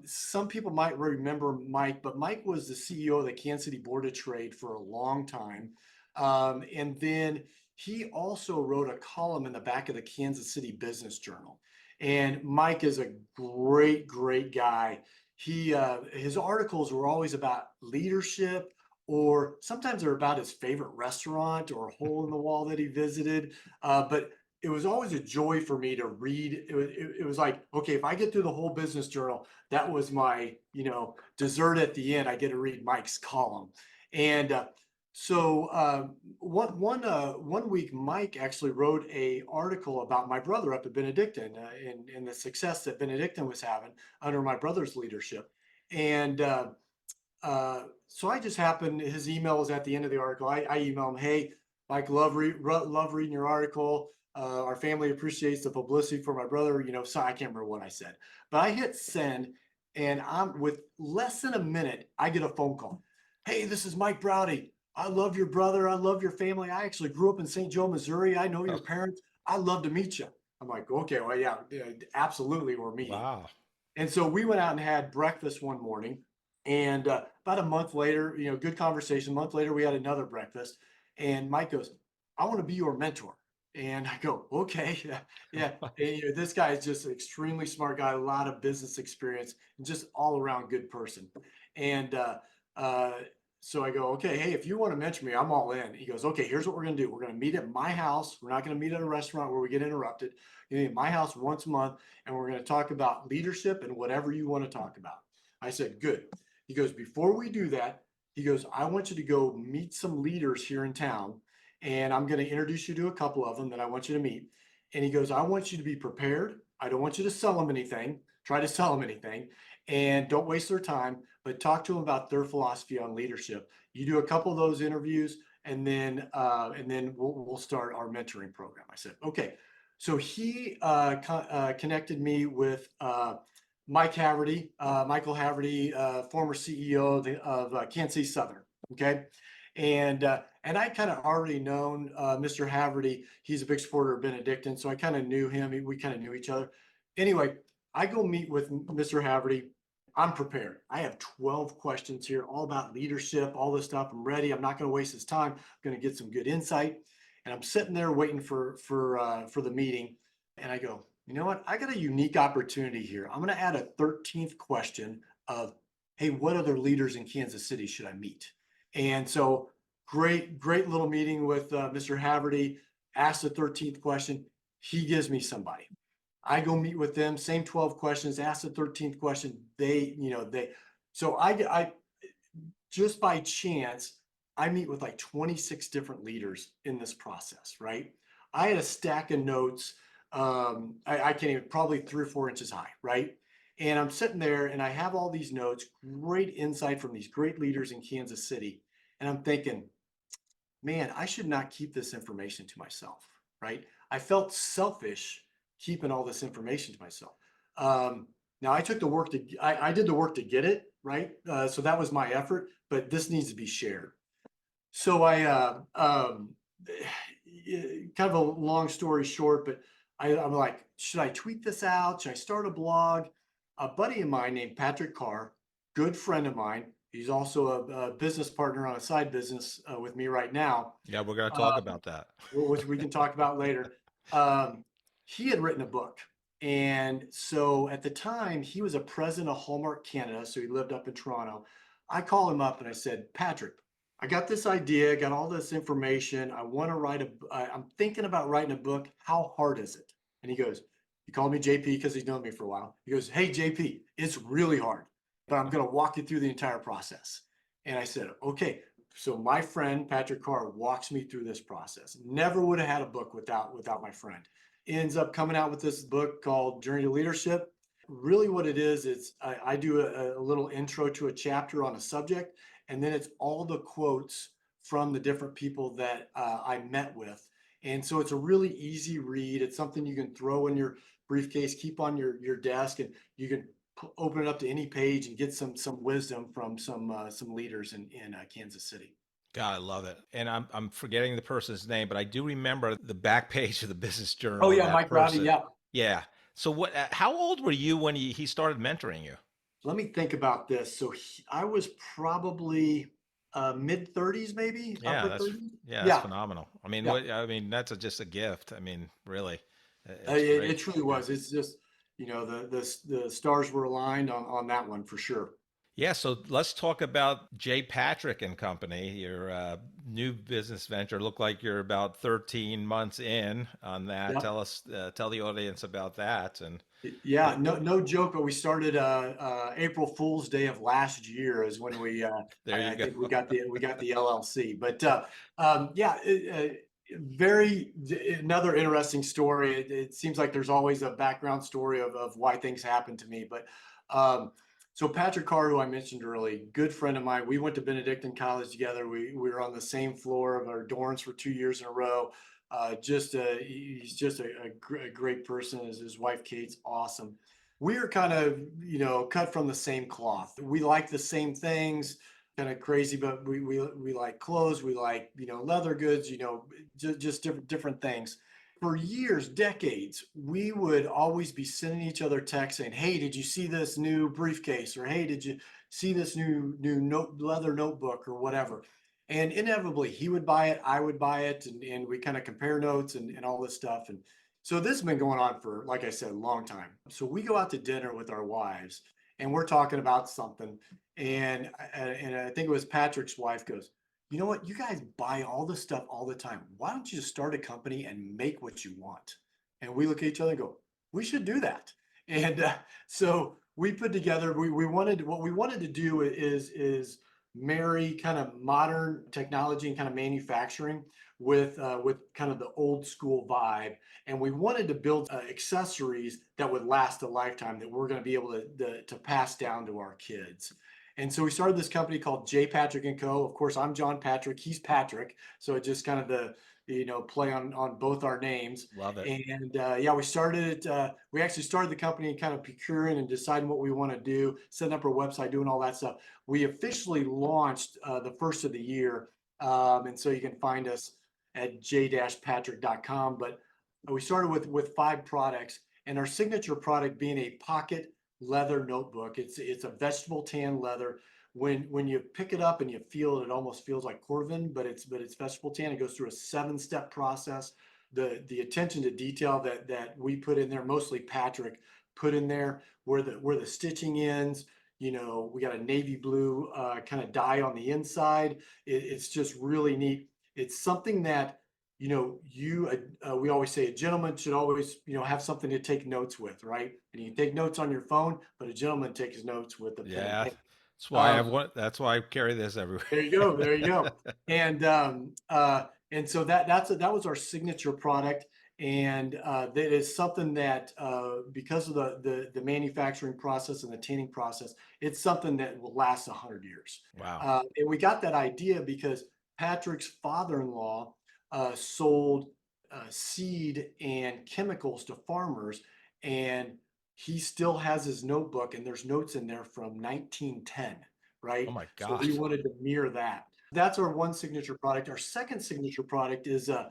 Some people might remember Mike, but Mike was the CEO of the Kansas City Board of Trade for a long time. And then he also wrote a column in the back of the Kansas City Business Journal. And Mike is a great guy. His articles were always about leadership, or sometimes they're about his favorite restaurant or hole in the wall that he visited. But it was always a joy for me to read. It was like, okay, if I get through the whole business journal, that was my, dessert at the end. I get to read Mike's column. And so one week, Mike actually wrote an article about my brother up at Benedictine, and the success that Benedictine was having under my brother's leadership. And so I just happened, his email was at the end of the article. I emailed him, hey, Mike, love reading your article. Our family appreciates the publicity for my brother. So I can't remember what I said, but I hit send, and I'm with less than a minute, I get a phone call. Hey, this is Mike Browdy. I love your brother. I love your family. I actually grew up in St. Joe, Missouri. I know your parents. I'd love to meet you. I'm like, okay, well, yeah, absolutely. We're meeting. Wow. And so we went out and had breakfast one morning, and about a month later, good conversation. A month later, we had another breakfast, and Mike goes, I want to be your mentor. And I go, okay, yeah. And, this guy is just an extremely smart guy, a lot of business experience, and just all around good person. And so I go, okay, hey, if you want to mentor me, I'm all in. He goes, okay, here's what we're going to do. We're going to meet at my house. We're not going to meet at a restaurant where we get interrupted. You meet at my house once a month, and we're going to talk about leadership and whatever you want to talk about. I said, good. He goes, before we do that, he goes, I want you to go meet some leaders here in town, and I'm going to introduce you to a couple of them that I want you to meet. And he goes, I want you to be prepared. I don't want you to sell them anything, try to sell them anything, and don't waste their time, but talk to them about their philosophy on leadership. You do a couple of those interviews, and then we'll start our mentoring program. I said, okay. So he connected me with Michael Haverty, former CEO of Kansas City Southern. Okay. And I kind of already known Mr. Haverty. He's a big supporter of Benedictine, so I kind of knew him. We kind of knew each other. Anyway, I go meet with Mr. Haverty. I'm prepared. I have 12 questions here, all about leadership, all this stuff. I'm ready. I'm not going to waste his time. I'm going to get some good insight. And I'm sitting there waiting for the meeting. And I go, you know what? I got a unique opportunity here. I'm going to add a 13th question of, hey, what other leaders in Kansas City should I meet? And so great little meeting with Mr. Haverty. Asked the 13th question. He gives me somebody. I go meet with them, same 12 questions, ask the 13th question. So just by chance, I meet with like 26 different leaders in this process, right? I had a stack of notes. I can't even, probably 3 or 4 inches high, right? And I'm sitting there and I have all these notes, great insight from these great leaders in Kansas City. And I'm thinking, man, I should not keep this information to myself, right? I felt selfish keeping all this information to myself. Now I took the work to, I did the work to get it, right? So that was my effort, but this needs to be shared. So kind of a long story short, but I'm like, should I tweet this out? Should I start a blog? A buddy of mine named Patrick Carr, good friend of mine. He's also a business partner on a side business with me right now, Yeah, we're going to talk about that. which we can talk about later. Um, he had written a book. And so at the time, he was a president of Hallmark Canada. So he lived up in Toronto. I called him up and I said, Patrick, I got this idea, got all this information. I want to I'm thinking about writing a book. How hard is it? And he goes, he called me JP because he's known me for a while. He goes, hey, JP, it's really hard, but I'm going to walk you through the entire process. And I said, okay. So my friend, Patrick Carr, walks me through this process. Never would have had a book without my friend. Ends up coming out with this book called Journey to Leadership. Really what it is I do a little intro to a chapter on a subject, and then it's all the quotes from the different people that I met with. And so it's a really easy read. It's something you can throw in your briefcase, keep on your desk, and you can open it up to any page and get some wisdom from some leaders in Kansas City. God, I love it. And I'm forgetting the person's name, but I do remember the back page of the Business Journal. Oh of yeah, that Mike Rowdy. person. Yeah. Yeah. So how old were you when he started mentoring you? Let me think about this. So I was probably mid 30s, maybe Yeah, upper that's 30s. yeah, that's Yeah, phenomenal. I mean, yeah. that's just a gift. I mean, really, It, it's great. it truly Yeah. was. It's just, the stars were aligned on that one for sure. Yeah, so let's talk about J. Patrick and Company, your new business venture. Look like you're about 13 months in on that. Yeah. Tell the audience about that. And Yeah, no joke, but we started April Fool's Day of last year is when there you I go. think we got the LLC. But yeah, another interesting story. It seems like there's always a background story of why things happen to me. But so Patrick Carr, who I mentioned earlier, good friend of mine. We went to Benedictine College together. We were on the same floor of our dorms for 2 years in a row. He's just a great person. His wife Kate's awesome. We are kind of cut from the same cloth. We like the same things, kind of crazy, but we like clothes. We like leather goods. Just different things. For years, decades, we would always be sending each other texts saying, "Hey, did you see this new briefcase?" Or "Hey, did you see this new leather notebook?" Or whatever. And inevitably, he would buy it, I would buy it, and we kind of compare notes and all this stuff. And so this has been going on for, like I said, a long time. So we go out to dinner with our wives, and we're talking about something, and I think it was Patrick's wife goes, "You know what? You guys buy all this stuff all the time. Why don't you just start a company and make what you want?" And we look at each other and go, "We should do that." And so we put together. We wanted to do is marry kind of modern technology and kind of manufacturing with kind of the old school vibe. And we wanted to build accessories that would last a lifetime, that we're going to be able to pass down to our kids. And so we started this company called J. Patrick and Co. Of course, I'm John Patrick, he's Patrick. So it just kind of the play on both our names. Love it. And yeah, we started it. We actually started the company kind of procuring and deciding what we want to do, setting up our website, doing all that stuff. We officially launched the first of the year. And so you can find us at j-patrick.com. But we started with 5 products, and our signature product being a pocket leather notebook. It's a vegetable tan leather. When you pick it up and you feel it, it almost feels like Corvin, but it's vegetable tan. It goes through a 7-step process. The attention to detail that we put in there, mostly Patrick put in there, where the stitching ends. We got a navy blue kind of dye on the inside. It's just really neat. It's something that we always say a gentleman should always have something to take notes with, right? And you can take notes on your phone, but a gentleman takes notes with a pen and Yeah, paper. That's why I Um, want. That's why I carry this everywhere. there you go. There you go. And so that was our signature product, and that is something that because of the manufacturing process and the tanning process, it's something that will last 100 years. Wow. And we got that idea because Patrick's father-in-law sold seed and chemicals to farmers, and he still has his notebook, and there's notes in there from 1910, Oh right? my So we gosh. wanted to mirror that. That's our one signature product. Our second signature product is a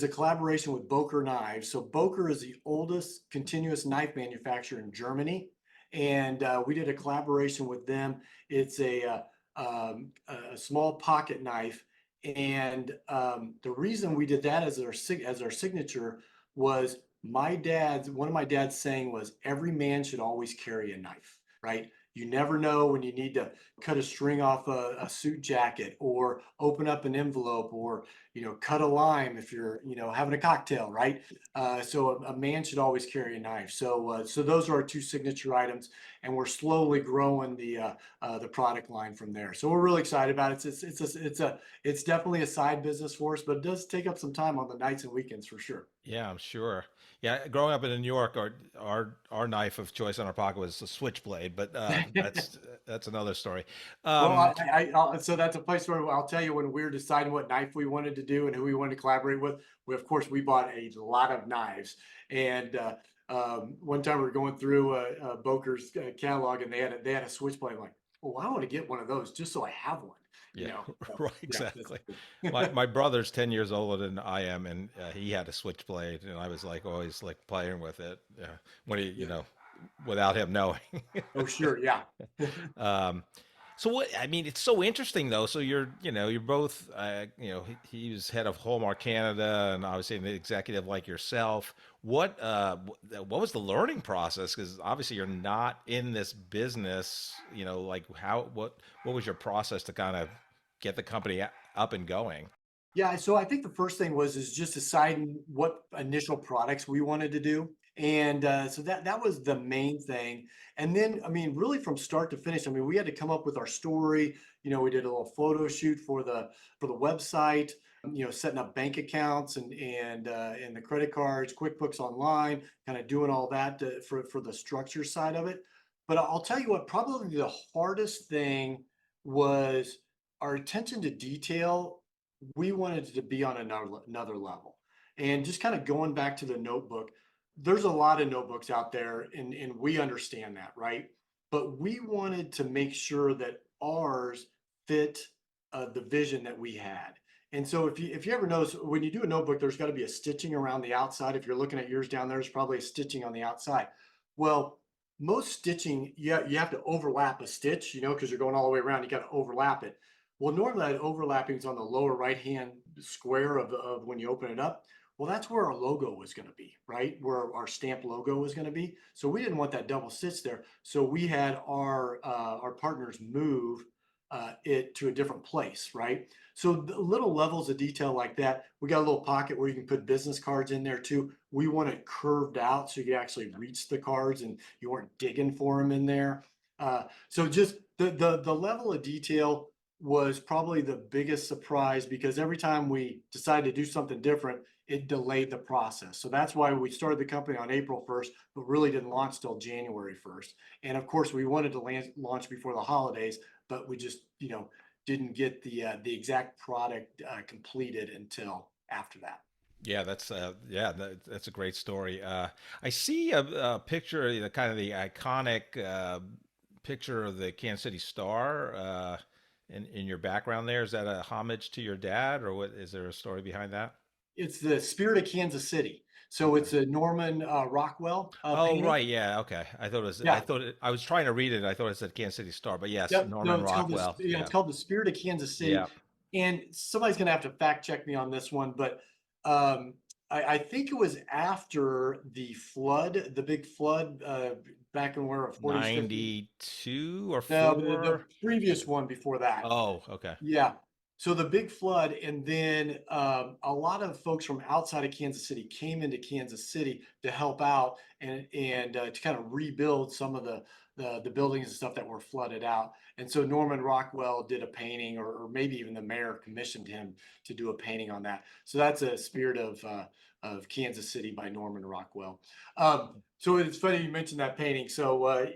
collaboration with Boker Knives. So Boker is the oldest continuous knife manufacturer in Germany, and we did a collaboration with them. It's a small pocket knife, and the reason we did that as our signature was one of my dad's saying was every man should always carry a knife, right? You never know when you need to cut a string off a suit jacket or open up an envelope or, cut a lime if you're, having a cocktail, right? So a man should always carry a knife. So those are our two signature items, and we're slowly growing the product line from there. So we're really excited about it. It's definitely a side business for us, but it does take up some time on the nights and weekends for sure. Yeah, I'm sure. Yeah, growing up in New York, our knife of choice in our pocket was a switchblade, but that's another story. Well, Um, so that's a place where I'll tell you when we were deciding what knife we wanted to do and who we wanted to collaborate with. Of course, we bought a lot of knives, and one time we were going through Boker's catalog, and they had a switchblade. I'm like, well, I want to get one of those just so I have one. yeah, So, right, yeah, that's exactly. My cool. my brother's 10 years older than I am, and he had a switchblade, and I was like always like playing with it. When he, Yeah. without him knowing. Oh, sure. Yeah. Um, so what, I mean, it's so interesting though. So you're both, he was head of Hallmark Canada and obviously an executive like yourself. What was the learning process? Because obviously you're not in this business, like what was your process to kind of get the company up and going? Yeah, so I think the first thing is just deciding what initial products we wanted to do, and so that was the main thing. And then, I mean, really from start to finish, I mean, we had to come up with our story. We did a little photo shoot for the website. Setting up bank accounts and the credit cards, QuickBooks Online, kind of doing all that for the structure side of it. But I'll tell you what, probably the hardest thing was our attention to detail. We wanted it to be on another level. And just kind of going back to the notebook, there's a lot of notebooks out there, and we understand that, right? But we wanted to make sure that ours fit the vision that we had. And so if you ever notice when you do a notebook, there's got to be a stitching around the outside. If you're looking at yours down there, there's probably a stitching on the outside. Well, most stitching, you have to overlap a stitch, because you're going all the way around. You got to overlap it. Well, normally that overlapping is on the lower right-hand square of when you open it up. Well, that's where our logo was going to be, right? Where our stamp logo was going to be. So we didn't want that double stitch there. So we had our partners move it to a different place, right? So the little levels of detail like that. We got a little pocket where you can put business cards in there too. We want it curved out so you can actually reach the cards and you weren't digging for them in there. So just the level of detail was probably the biggest surprise because every time we decided to do something different, it delayed the process. So that's why we started the company on April 1st, but really didn't launch till January 1st. And of course, we wanted to launch before the holidays, but we just, didn't get the exact product completed until after that. Yeah, that's a great story. I see a picture, kind of the iconic picture of the Kansas City Star in your background there. Is that a homage to your dad, or what? Is there a story behind that? It's the spirit of Kansas City. So Okay. it's a Norman Rockwell Oh, painting. right. Yeah. Okay. I Yeah. thought I was trying to read it. I thought it said Kansas City Star, but yes, Yep. No, Norman it's called Rockwell. it's Yeah. called the Spirit of Kansas Yeah. City. And somebody's going to have to fact check me on this one, but um, I think it was after the flood, the big flood back in where 40s, 50s. 92 or No, the 4? previous one before that. Oh, okay. Yeah. So the big flood, and then a lot of folks from outside of Kansas City came into Kansas City to help out and to kind of rebuild some of the buildings and stuff that were flooded out. And so Norman Rockwell did a painting, or maybe even the mayor commissioned him to do a painting on that. So that's a Spirit of Kansas City by Norman Rockwell. So it's funny you mentioned that painting. So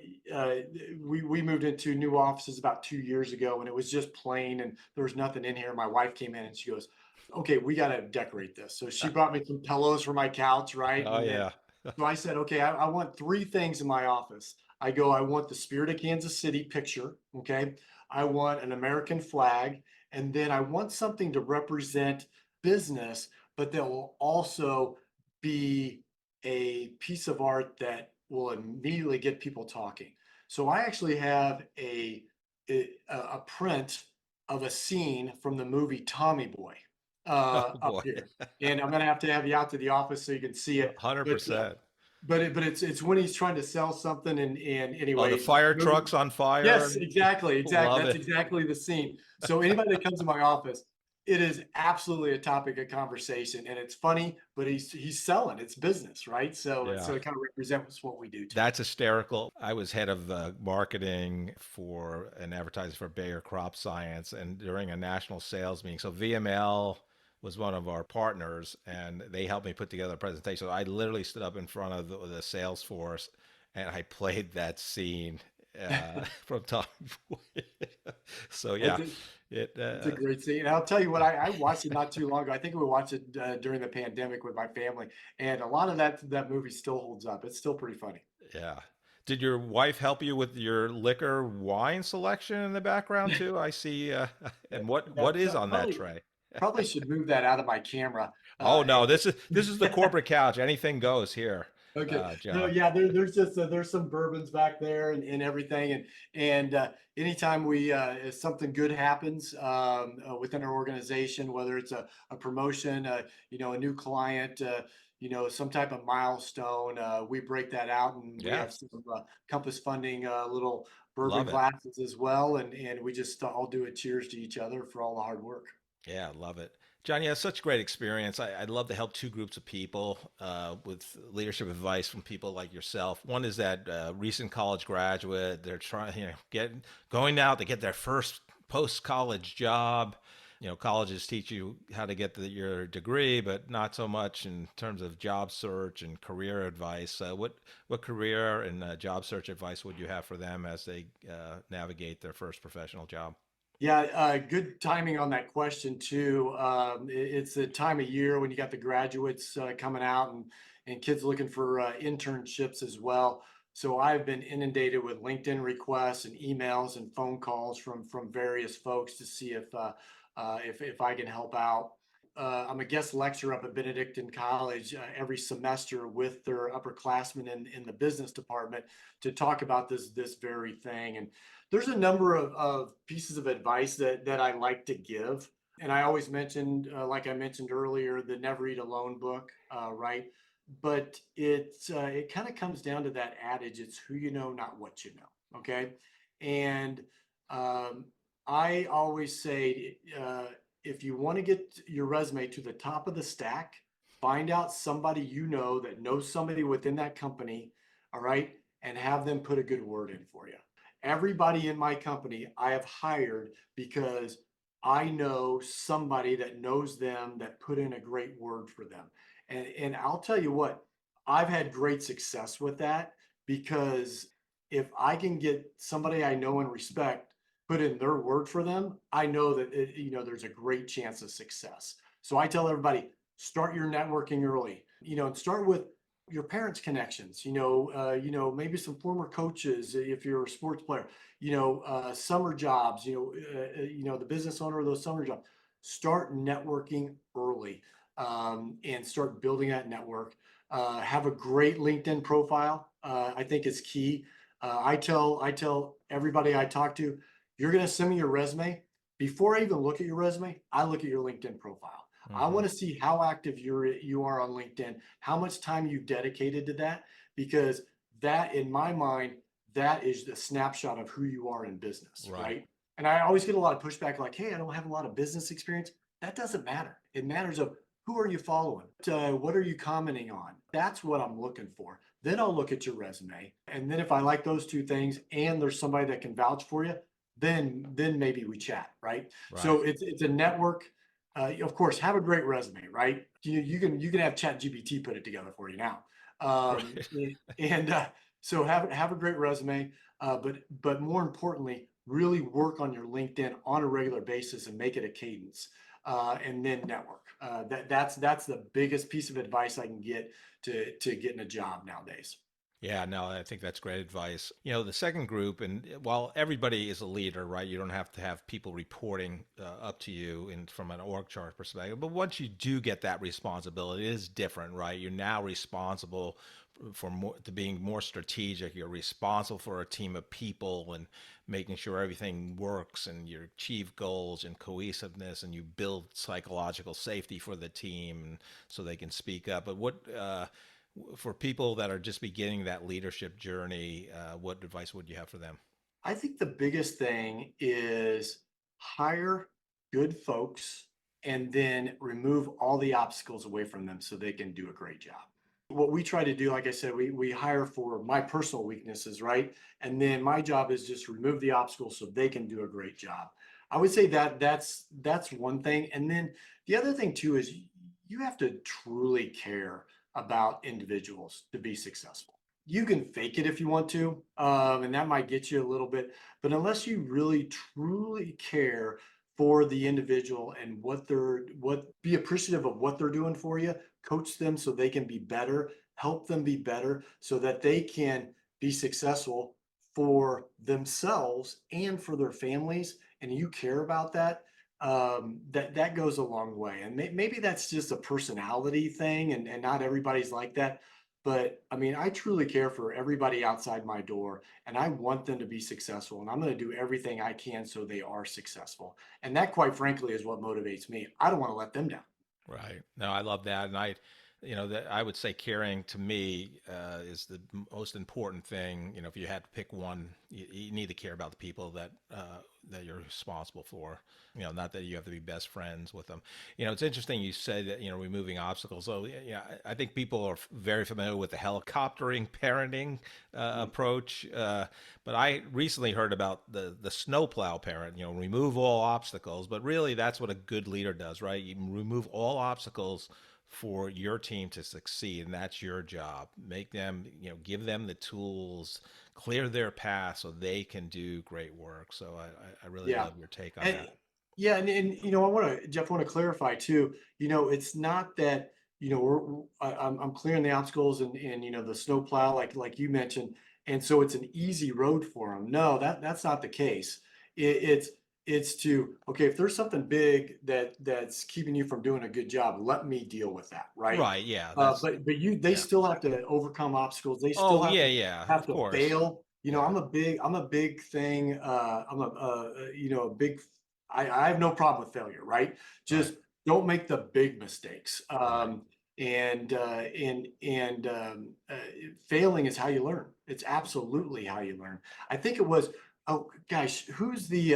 we moved into new offices about 2 years ago, and it was just plain, and there was nothing in here. My wife came in and she goes, "Okay, we got to decorate this." So she brought me some pillows for my couch, right? Oh, And then yeah. so I said, "Okay, I want three things in my office." I want the Spirit of Kansas City picture. Okay, I want an American flag, and then I want something to represent business, but that will also be a piece of art that will immediately get people talking. So I actually have a print of a scene from the movie Tommy Boy Oh, up boy. here, and I'm gonna have to have you out to the office so you can see it. But 100%. it's when he's trying to sell something, and Oh, the anyway, fire truck's on fire. yes, exactly, exactly. Love That's it. exactly the scene. So anybody that comes to my office, it is absolutely a topic of conversation, and it's funny, but he's selling. It's business, right? Yeah. So it kind of represents what we do too. That's hysterical. I was head of marketing for an advertiser for Bayer Crop Science, and during a national sales meeting, so VML was one of our partners, and they helped me put together a presentation. So I literally stood up in front of the sales force, and I played that scene from Tom Boy. So It's yeah, a, it it's a great scene. And I'll tell you what, I watched it not too long ago. I think we watched it during the pandemic with my family, and a lot of that movie still holds up. It's still pretty funny. yeah. Did your wife help you with your liquor wine selection in the background too? I see. And Yeah, what is on that probably tray? probably should move that out of my camera. Oh no, And this is the corporate couch. Anything goes here, Okay. No, John. yeah, there's just there's some bourbons back there and everything, and anytime we if something good happens within our organization, whether it's a promotion, a new client, some type of milestone, we break that out, and we Yeah, have some Compass Funding little bourbon love it. glasses as well, and we just all do a cheers to each other for all the hard work. Yeah, love it. John, yeah, such great experience. I'd love to help two groups of people with leadership advice from people like yourself. One is that recent college graduate. They're trying, going out to get their first post-college job. Colleges teach you how to get your degree, but not so much in terms of job search and career advice. What career and job search advice would you have for them as they navigate their first professional job? Yeah, good timing on that question too. It's the time of year when you got the graduates coming out and kids looking for internships as well. So I've been inundated with LinkedIn requests and emails and phone calls from various folks to see if I can help out. I'm a guest lecturer up at Benedictine College every semester with their upperclassmen in the business department to talk about this very thing. And there's a number of pieces of advice that I like to give. And I always mentioned, like I mentioned earlier, the Never Eat Alone book, right? But it kind of comes down to that adage: it's who you know, not what you know. Okay, and um, I always say, if you want to get your resume to the top of the stack, find out somebody you know that knows somebody within that company, all right, and have them put a good word in for you. Everybody in my company I have hired because I know somebody that knows them that put in a great word for them. And I'll tell you what, I've had great success with that because if I can get somebody I know and respect put in their word for them, I know that there's a great chance of success. So I tell everybody, start your networking early. And start with your parents' connections. Maybe some former coaches if you're a sports player. Summer jobs. The business owner of those summer jobs. Start networking early and start building that network. Have a great LinkedIn profile. I think it's key. I tell everybody I talk to, you're going to send me your resume. Before I even look at your resume, I look at your LinkedIn profile. I Hmm. want to see how active you are on LinkedIn, how much time you dedicated to that, because that, in my mind, that is the snapshot of who you are in business, Right. right? And I always get a lot of pushback like, hey, I don't have a lot of business experience. That doesn't matter. It matters of who are you following? What are you commenting on? That's what I'm looking for. Then I'll look at your resume. And then if I like those two things and there's somebody that can vouch for you, then maybe we chat, right? Right. So it's a network. Of course, have a great resume, right? You can have Chat GPT put it together for you now. Right. And so have a great resume, but more importantly, really work on your LinkedIn on a regular basis and make it a cadence, and then network. That's the biggest piece of advice I can get to getting a job nowadays. Yeah, no, I think that's great advice. The second group, and while everybody is a leader, right? You don't have to have people reporting up to you from an org chart perspective. But once you do get that responsibility, it is different, right? You're now responsible for more, to being more strategic. You're responsible for a team of people and making sure everything works, and you achieve goals and cohesiveness, and you build psychological safety for the team, and so they can speak up. But for people that are just beginning that leadership journey, what advice would you have for them? I think the biggest thing is hire good folks and then remove all the obstacles away from them so they can do a great job. What we try to do, like I said, we hire for my personal weaknesses, right? And then my job is just remove the obstacles so they can do a great job. I would say that's one thing. And then the other thing too is you have to truly care about individuals to be successful. You can fake it if you want to, and that might get you a little bit, but unless you really truly care for the individual and be appreciative of what they're doing for you, coach them so they can be better, help them be better so that they can be successful for themselves and for their families, and you care about that, that goes a long way. And maybe that's just a personality thing, and not everybody's like that. But I mean, I truly care for everybody outside my door, and I want them to be successful. And I'm going to do everything I can so they are successful. And that, quite frankly, is what motivates me. I don't want to let them down. Right. No, I love that, and that I would say caring to me is the most important thing. If you had to pick one, you need to care about the people that you're responsible for. Not that you have to be best friends with them. It's interesting you said that removing obstacles. So yeah, I think people are very familiar with the helicoptering parenting approach, but I recently heard about the snowplow parent. Remove all obstacles, but really that's what a good leader does, right? You remove all obstacles for your team to succeed, and that's your job. Make them, give them the tools, clear their path so they can do great work. So I really Yeah. love your take on And that. yeah, and Jeff, want to clarify too. It's not that I'm clearing the obstacles and the snowplow like you mentioned, and so it's an easy road for them. No, that's not the case. It's to okay, if there's something big that's keeping you from doing a good job, let me deal with that, right? Right, yeah, that's They yeah. still have to overcome obstacles. They still Oh have yeah, to yeah, have of to course. fail. Yeah, I'm a big thing. I'm a big. I have no problem with failure, right? right, Just don't make the big mistakes. right. Failing is how you learn. It's absolutely how you learn. I think it was. Oh gosh, who's the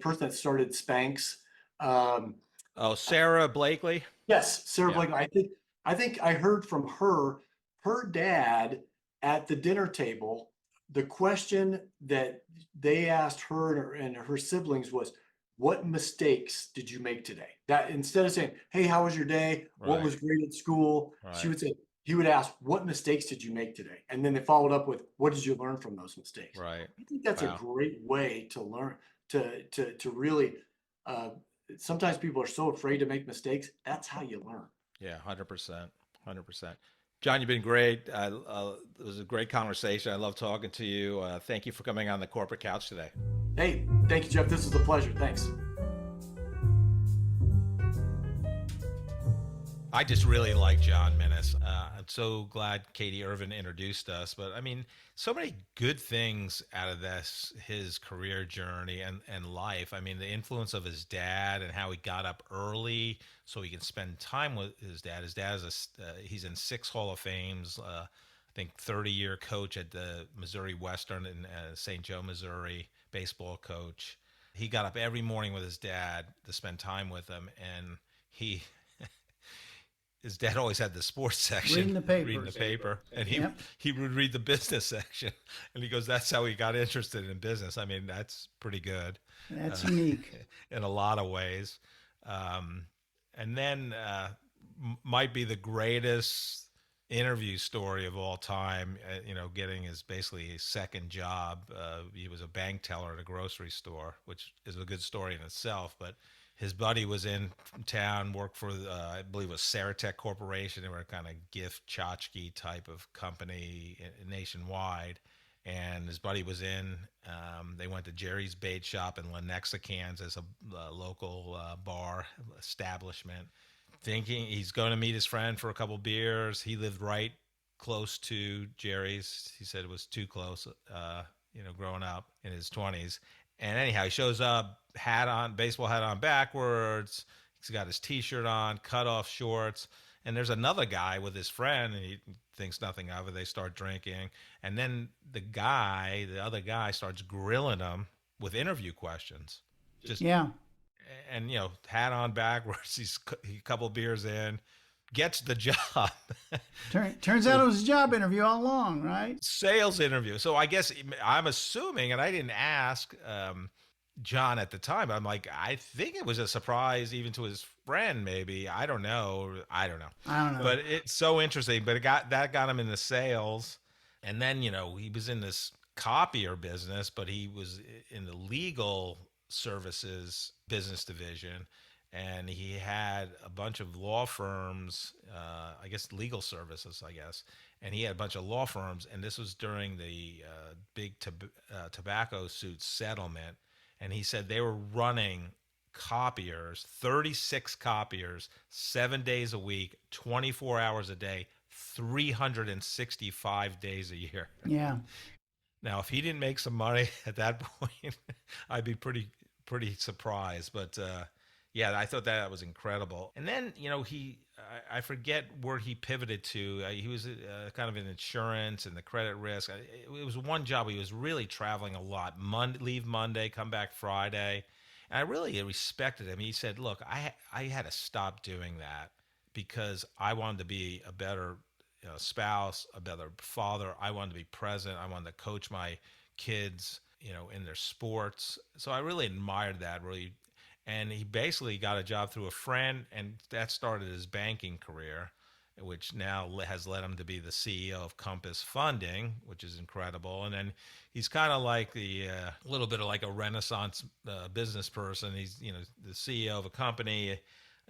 person that started Spanx? Um, Oh, Sarah Blakely. Yes, Sarah Yeah, Blakely. I think I heard from her dad at the dinner table. The question that they asked her and her siblings was, "What mistakes did you make today?" That instead of saying, "Hey, how was your day? What right, was great at school?" right. He would ask, "What mistakes did you make today?" And then they followed up with, "What did you learn from those mistakes?" Right. I think that's a Wow. great way to learn to really uh, sometimes people are so afraid to make mistakes. That's how you learn. Yeah, 100%. 100%. John, you've been great. It was a great conversation. I love talking to you. Thank you for coming on the corporate couch today. Hey, thank you, Jeff. This was a pleasure. Thanks. I just really like John Minnis. I'm so glad Katie Irvin introduced us. But I mean, so many good things out of his career journey and life. I mean, the influence of his dad and how he got up early so he can spend time with his dad. His dad is he's in 6 Hall of Fames. I think 30-year coach at the Missouri Western in St. Joe, Missouri, baseball coach. He got up every morning with his dad to spend time with him, and he his dad always had the sports section, Reading the paper. reading the paper, and Yep. he would read the business section, and he goes, "That's how he got interested in business." I mean, that's pretty good. That's unique. In a lot of ways. And then might be the greatest interview story of all time, getting his basically his second job. He was a bank teller at a grocery store, which is a good story in itself. But his buddy was in town, worked for, I believe it was Saratech Corporation. They were a kind of gift tchotchke type of company nationwide. And his buddy was in. They went to Jerry's Bait Shop in Lenexa, Kansas, a local bar establishment, thinking he's going to meet his friend for a couple beers. He lived right close to Jerry's. He said it was too close, growing up in his 20s. And anyhow, he shows up, hat on, baseball hat on backwards. He's got his T-shirt on, cut off shorts. And there's another guy with his friend, and he thinks nothing of it. They start drinking. And then the other guy starts grilling him with interview questions. Yeah. And, hat on backwards. He's a couple beers in, gets the job. Turns out it was a job interview all along, right? Sales interview. So I guess I'm assuming, and I didn't ask John at the time, I'm like, I think it was a surprise even to his friend, maybe. I don't know. But it's so interesting. But that got him into sales. And then, he was in this copier business, but he was in the legal services business division. And he had a bunch of law firms, I guess legal services, and he had a bunch of law firms. And this was during the big tobacco suit settlement. And he said they were running copiers, 36 copiers, 7 days a week, 24 hours a day, 365 days a year. Yeah. Now, if he didn't make some money at that point, I'd be pretty surprised. But I thought that was incredible. And then, I forget where he pivoted to. He was kind of in insurance and the credit risk. It was one job. He was really traveling a lot. Leave Monday, come back Friday. And I really respected him. He said, look, I had to stop doing that because I wanted to be a better spouse, a better father. I wanted to be present. I wanted to coach my kids, in their sports. So I really admired that, really. And he basically got a job through a friend, and that started his banking career, which now has led him to be the CEO of Compass Funding, which is incredible. And then he's kind of like a little bit of like a Renaissance business person. He's, the CEO of a company.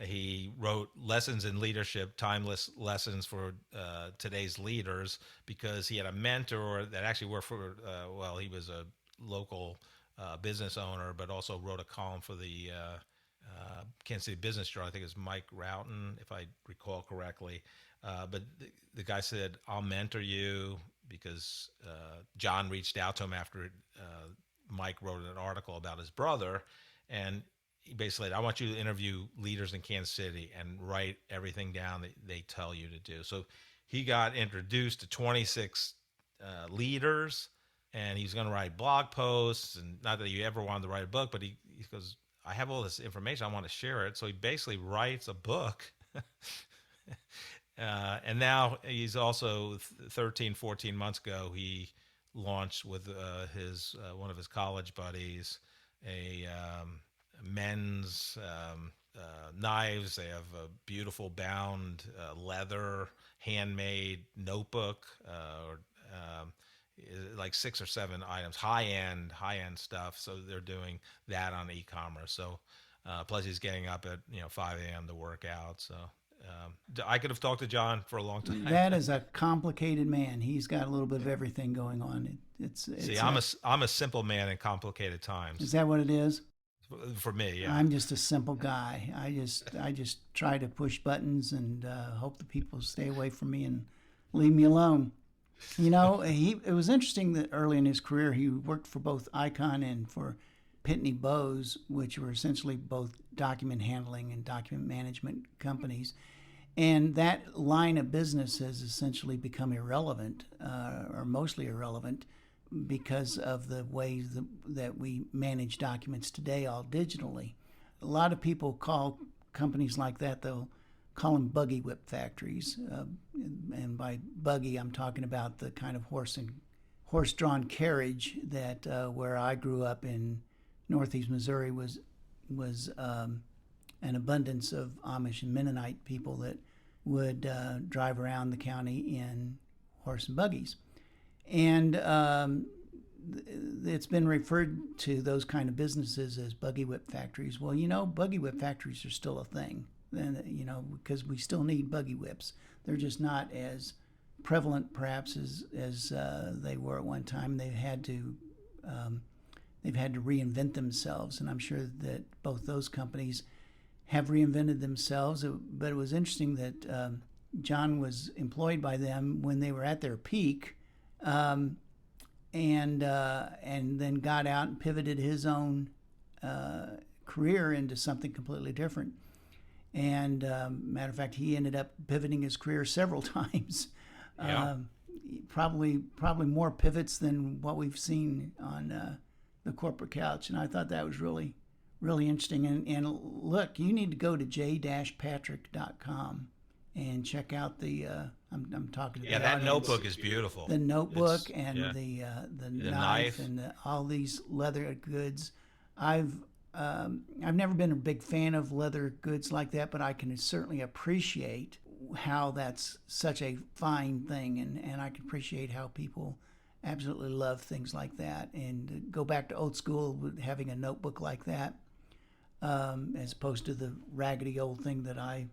He wrote Lessons in Leadership, Timeless Lessons for Today's Leaders, because he had a mentor that actually worked for, he was a local business owner, but also wrote a column for the Kansas City Business Journal. I think it was Mike Roughton, if I recall correctly. But the guy said, I'll mentor you, because John reached out to him after Mike wrote an article about his brother. And he basically said, I want you to interview leaders in Kansas City and write everything down that they tell you to do. So he got introduced to 26 leaders. And he's going to write blog posts, and not that he ever wanted to write a book, but he goes, I have all this information, I want to share it. So he basically writes a book. And now he's also 13, 14 months ago, he launched with one of his college buddies, a men's knives. They have a beautiful bound leather handmade notebook, like 6 or 7 items, high-end stuff. So they're doing that on e-commerce. So plus he's getting up at 5 a.m. to work out. So I could have talked to John for a long time. That is a complicated man. He's got a little bit of everything going on. I'm a simple man in complicated times. Is that what it is? For me, yeah. I'm just a simple guy. I just try to push buttons and hope the people stay away from me and leave me alone. It was interesting that early in his career, he worked for both Icon and for Pitney Bowes, which were essentially both document handling and document management companies. And that line of business has essentially become irrelevant, or mostly irrelevant, because of the ways that we manage documents today, all digitally. A lot of people call companies like that, they'll call them buggy whip factories. And by buggy, I'm talking about the kind of horse-drawn carriage that where I grew up in Northeast Missouri was an abundance of Amish and Mennonite people that would drive around the county in horse and buggies. And it's been referred to those kind of businesses as buggy whip factories. Well, buggy whip factories are still a thing, because we still need buggy whips. They're just not as prevalent, perhaps, as they were at one time. They've had to reinvent themselves, and I'm sure that both those companies have reinvented themselves. But it was interesting that John was employed by them when they were at their peak, and then got out and pivoted his own career into something completely different. And matter of fact, he ended up pivoting his career several times. Yeah. Probably more pivots than what we've seen on the corporate couch. And I thought that was really, really interesting. And look, you need to go to j-patrick.com and check out the I'm talking to Yeah, the that audience. Notebook is beautiful. The notebook It's- and yeah. the The knife knife. and all these leather goods. I've never been a big fan of leather goods like that, but I can certainly appreciate how that's such a fine thing, and I can appreciate how people absolutely love things like that, and go back to old school with having a notebook like that, as opposed to the raggedy old thing that I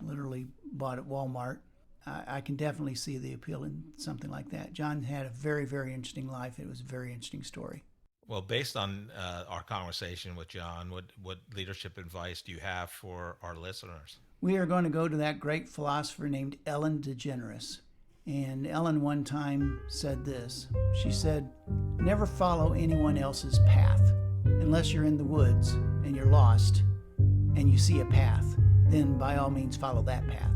literally bought at Walmart. I can definitely see the appeal in something like that. John had a very, very interesting life. It was a very interesting story. Well, based on our conversation with John, what leadership advice do you have for our listeners? We are going to go to that great philosopher named Ellen DeGeneres. And Ellen one time said this. She said, "Never follow anyone else's path unless you're in the woods and you're lost and you see a path. Then by all means follow that path."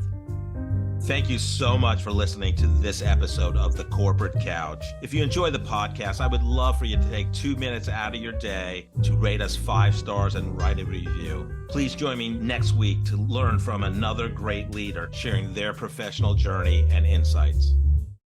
Thank you so much for listening to this episode of The Corporate Couch. If you enjoy the podcast, I would love for you to take 2 minutes out of your day to rate us 5 stars and write a review. Please join me next week to learn from another great leader sharing their professional journey and insights.